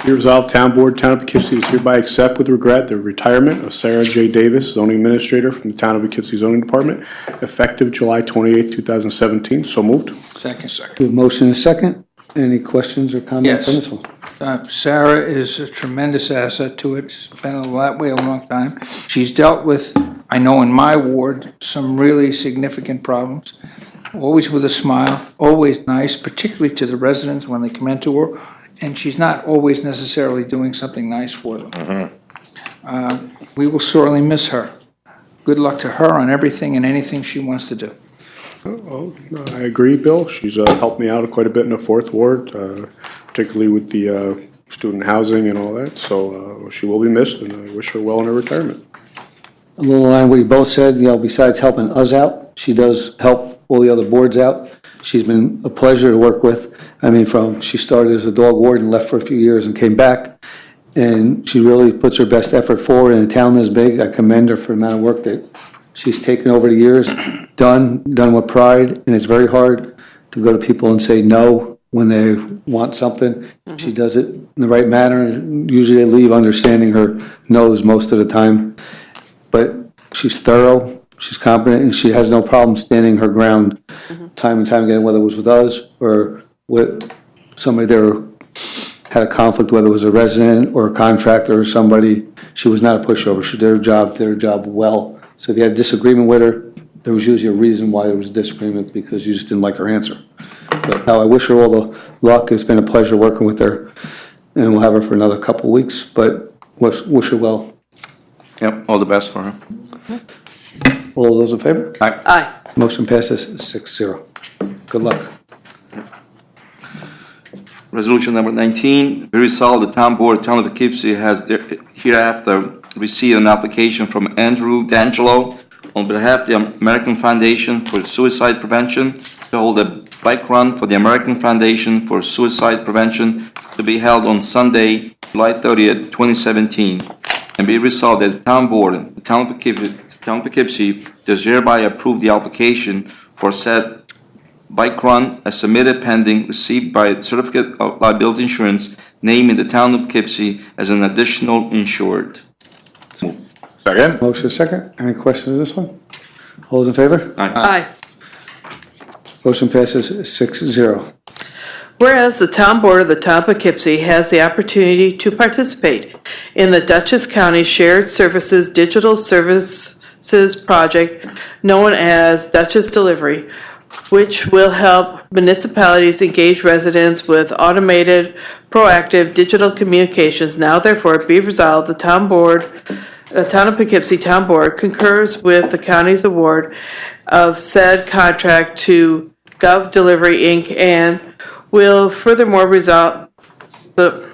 Be resolved, Town Board, Town of Poughkeepsie does hereby accept with regret the retirement of Sarah J. Davis, zoning administrator from the Town of Poughkeepsie zoning department, effective July 28, 2017. So moved. Second. We have motion and a second. Any questions or comments on Yes. this one? Sarah is a tremendous asset to it. She's been that way a long time. She's dealt with, I know in my ward, some really significant problems. Always with a smile, always nice, particularly to the residents when they come into her. And she's not always necessarily doing something nice for them. We will sorely miss her. Good luck to her on everything and anything she wants to do. I agree, Bill. She's helped me out quite a bit in the Fourth Ward, particularly with the student housing and all that. So she will be missed, and I wish her well in her retirement. A little line what you both said, besides helping us out, she does help all the other boards out. She's been a pleasure to work with. She started as a dog warden, left for a few years and came back. And she really puts her best effort forward in a town this big. I commend her for the amount of work that she's taken over the years, done with pride, and it's very hard to go to people and say no when they want something. She does it in the right manner. Usually they leave understanding her no's most of the time. But she's thorough, she's competent, and she has no problem standing her ground time and time again, whether it was with us or with somebody there had a conflict, whether it was a resident or a contractor or somebody. She was not a pushover. She did her job well. So if you had a disagreement with her, there was usually a reason why there was a disagreement, because you just didn't like her answer. But now I wish her all the luck. It's been a pleasure working with her, and we'll have her for another couple of weeks, but wish her well. Yep, all the best for her. All those in favor? Aye. Motion passes 6-0. Good luck. Resolution number 19, be resolved, the Town Board, Town of Poughkeepsie has hereafter received an application from Andrew D'Angelo on behalf of the American Foundation for Suicide Prevention to hold a bike run for the American Foundation for Suicide Prevention to be held on Sunday, July 30th, 2017. And be resolved that the Town Board, the Town of Poughkeepsie does hereby approve the application for said bike run as submitted pending receipt by Certificate of Liability Insurance, naming the Town of Poughkeepsie as an additional insured. Second? Motion second. Any questions on this one? All those in favor? Aye. Motion passes 6-0. Whereas the Town Board of the Town of Poughkeepsie has the opportunity to participate in the Dutchess County Shared Services Digital Services Project known as Dutchess Delivery, which will help municipalities engage residents with automated, proactive digital communications. Now therefore be resolved, the Town of Poughkeepsie Town Board concurs with the county's award of said contract to Gov Delivery Inc. and will furthermore resolve that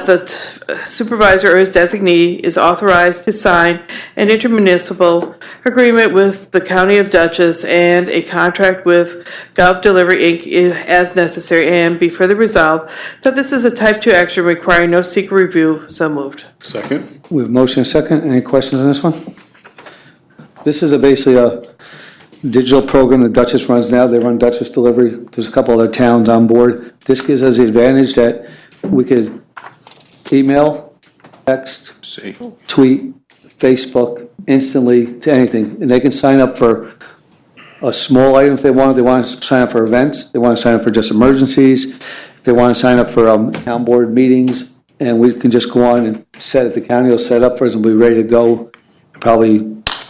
the supervisor or his designee is authorized to sign an intermunicipal agreement with the County of Dutchess and a contract with Gov Delivery Inc. as necessary, and be further resolved that this is a type 2 action requiring no secret review. So moved. Second. We have motion second. Any questions on this one? This is basically a digital program that Dutchess runs now. They run Dutchess Delivery. There's a couple other towns on board. This gives us the advantage that we could email, text, tweet, Facebook, instantly to anything. And they can sign up for a small item if they want. They want to sign up for events. They want to sign up for just emergencies. If they want to sign up for town board meetings, and we can just go on and set it. The county will set it up for us and we'll be ready to go probably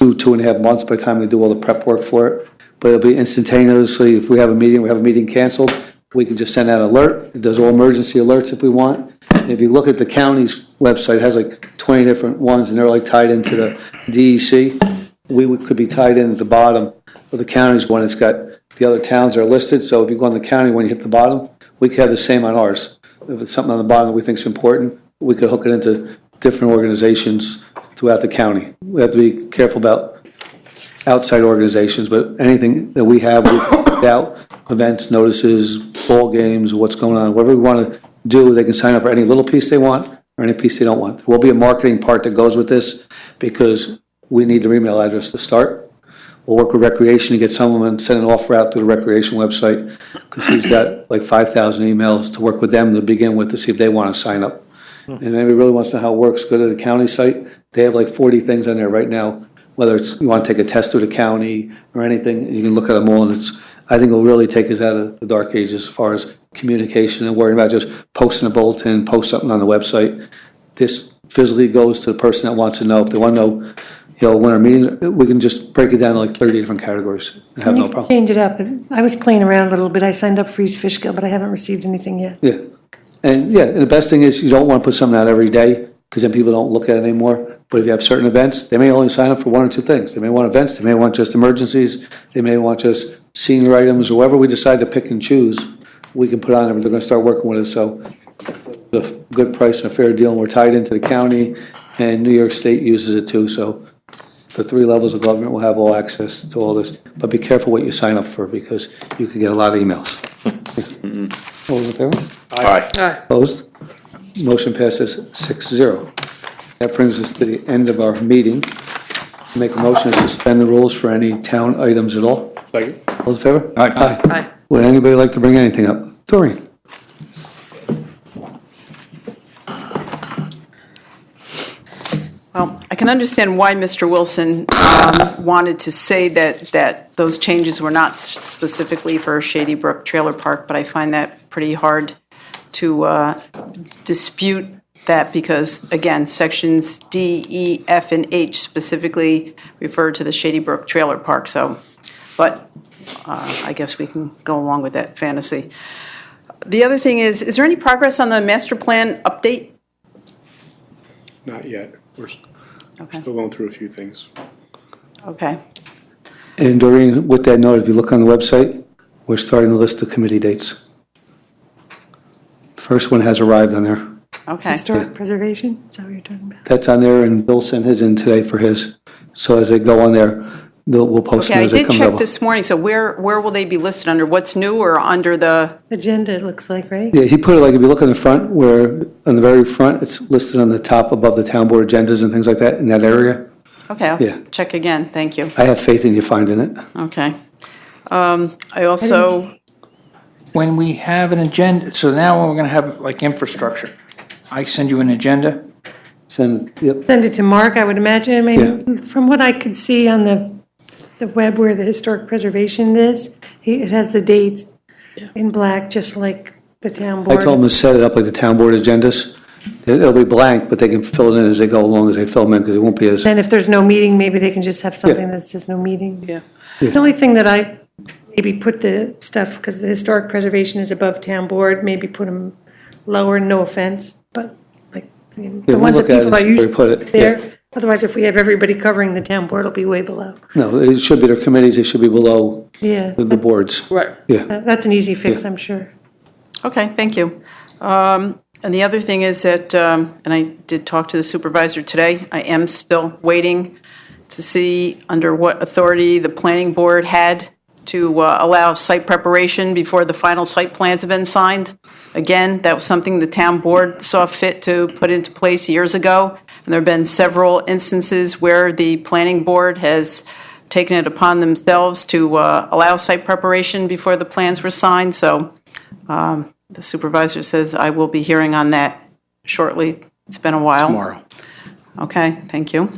2.5 months by the time they do all the prep work for it. But it'll be instantaneously. If we have a meeting canceled, we can just send out an alert. It does all emergency alerts if we want. And if you look at the county's website, it has like 20 different ones, and they're like tied into the DEC. We could be tied in at the bottom of the county's one. It's got the other towns are listed. So if you go on the county, when you hit the bottom, we could have the same on ours. If it's something on the bottom that we think is important, we could hook it into different organizations throughout the county. We have to be careful about outside organizations, but anything that we have, we can put out events, notices, ball games, what's going on, whatever we want to do, they can sign up for any little piece they want or any piece they don't want. There will be a marketing part that goes with this because we need their email address to start. We'll work with Recreation to get someone and send an offer out to the Recreation website because he's got like 5,000 emails to work with them to begin with to see if they want to sign up. And maybe really wants to know how it works, go to the county site. They have like 40 things on there right now, whether it's you want to take a test through the county or anything, you can look at them all, and I think it'll really take us out of the dark ages as far as communication and worrying about just posting a bulletin, post something on the website. This physically goes to the person that wants to know. If they want to know, when our meetings, we can just break it down to like 30 different categories and have no problem. Change it up. I was playing around a little bit. I signed up for East Fishkill, but I haven't received anything yet. Yeah. And the best thing is you don't want to put something out every day because then people don't look at it anymore. But if you have certain events, they may only sign up for one or two things. They may want events, they may want just emergencies, they may want just senior items, or whatever we decide to pick and choose, we can put on there, but they're going to start working with us. So the good price and a fair deal, and we're tied into the county, and New York State uses it too. So the 3 levels of government will have all access to all this. But be careful what you sign up for because you could get a lot of emails. All those in favor? Aye. Aye. Opposed? Motion passes 6-0. That brings us to the end of our meeting. Make a motion to suspend the rules for any town items at all. Second. All in favor? Aye. Aye. Would anybody like to bring anything up? Doreen? Well, I can understand why Mr. Wilson wanted to say that those changes were not specifically for Shady Brook Trailer Park, but I find that pretty hard to dispute that because, again, sections D, E, F, and H specifically refer to the Shady Brook Trailer Park, but I guess we can go along with that fantasy. The other thing is there any progress on the master plan update? Not yet. We're Okay. still going through a few things. Okay. And Doreen, with that note, if you look on the website, we're starting to list the committee dates. First one has arrived on there. Okay. Historic preservation, is that what you're talking about? That's on there, and Bill sent his in today for his. So as they go on there, we'll post them Okay, I as they did come check over. this morning, so where will they be listed under? What's new or under the, Agenda, it looks like, right? Yeah, he put it like, if you look on the front, where, on the very front, it's listed on the top above the town board agendas and things like that, in that area. okay, Yeah. I'll check again, thank you. I have faith in you finding it. Okay. I also, When we have an agenda, so now we're gonna have like infrastructure. I send you an agenda. Yep. Send it to Mark, I would imagine. I mean, from what I could see on the web where the historic preservation is, it has the dates in black, just like the town I board. told them to set it up like the town board agendas. It'll be blank, but they can fill it in as they go along, as they fill them in, because it won't be as, And if there's no meeting, maybe they can just have something that says no meeting. Yeah. The only thing that I maybe put the stuff, because the historic preservation is above town board, maybe put them lower, no offense, but like the we'll ones that look at it people and are see where used we put it, to there. Otherwise, if we have everybody covering the town board, it'll be way below. no, it should be their committees, they should be below Yeah, the boards. Right. Yeah. that's an easy fix, I'm sure. okay, thank you. And the other thing is that, and I did talk to the supervisor today, I am still waiting to see under what authority the planning board had to allow site preparation before the final site plans have been signed. Again, that was something the town board saw fit to put into place years ago. And there have been several instances where the planning board has taken it upon themselves to allow site preparation before the plans were signed. So the supervisor says I will be hearing on that shortly. It's been a while. Tomorrow. Okay, thank you.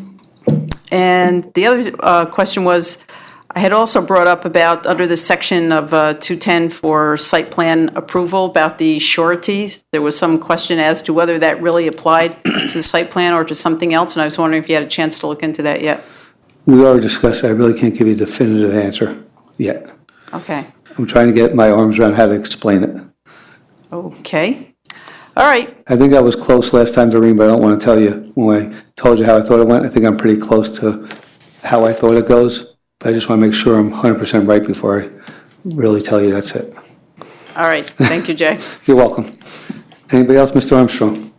And the other question was, I had also brought up about, under the section of 210 for site plan approval, about the sureties. There was some question as to whether that really applied to the site plan or to something else, and I was wondering if you had a chance to look into that yet. We already discussed, I really can't give you a definitive answer yet. Okay, I'm trying to get my arms around how to explain it. okay. All right, I think I was close last time, Doreen, but I don't want to tell you, when I told you how I thought it went, I think I'm pretty close to how I thought it goes. But I just want to make sure I'm 100% right before I really tell you that's it. all right. Thank you, Jay. You're welcome. Anybody else, Mr. Armstrong?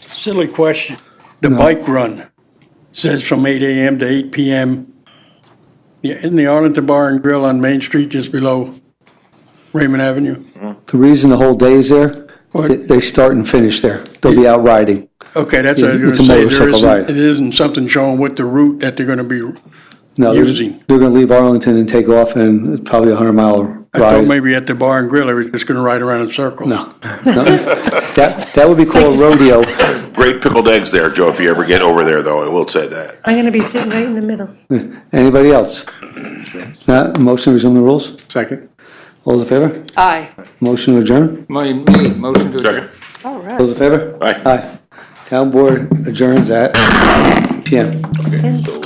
Silly question. The bike run says from 8 a.m. to 8 p.m. Yeah, in the Arlington Bar and Grill on Main Street, just below Raymond Avenue. The reason the whole day is there, they start and finish there. They'll be out riding. Okay, that's what I was It's a going to say. motorcycle ride. It isn't something showing what the route that they're going to be, No, Using. they're going to leave Arlington and take off, and it's probably a 100-mile I thought ride. maybe at the bar and grill, they were just going to ride around in circles. No. That would be called rodeo. Great pickled eggs there, Joe, if you ever get over there, though, I will say that. I'm gonna be sitting right in the middle. Anybody else? Not, a motion to resume the rules? Second. All those in favor? Aye. Motion to adjourn? Motion to adjourn. Second. All right. Those in favor? Aye. Aye. Town board adjourns at PM. Okay, so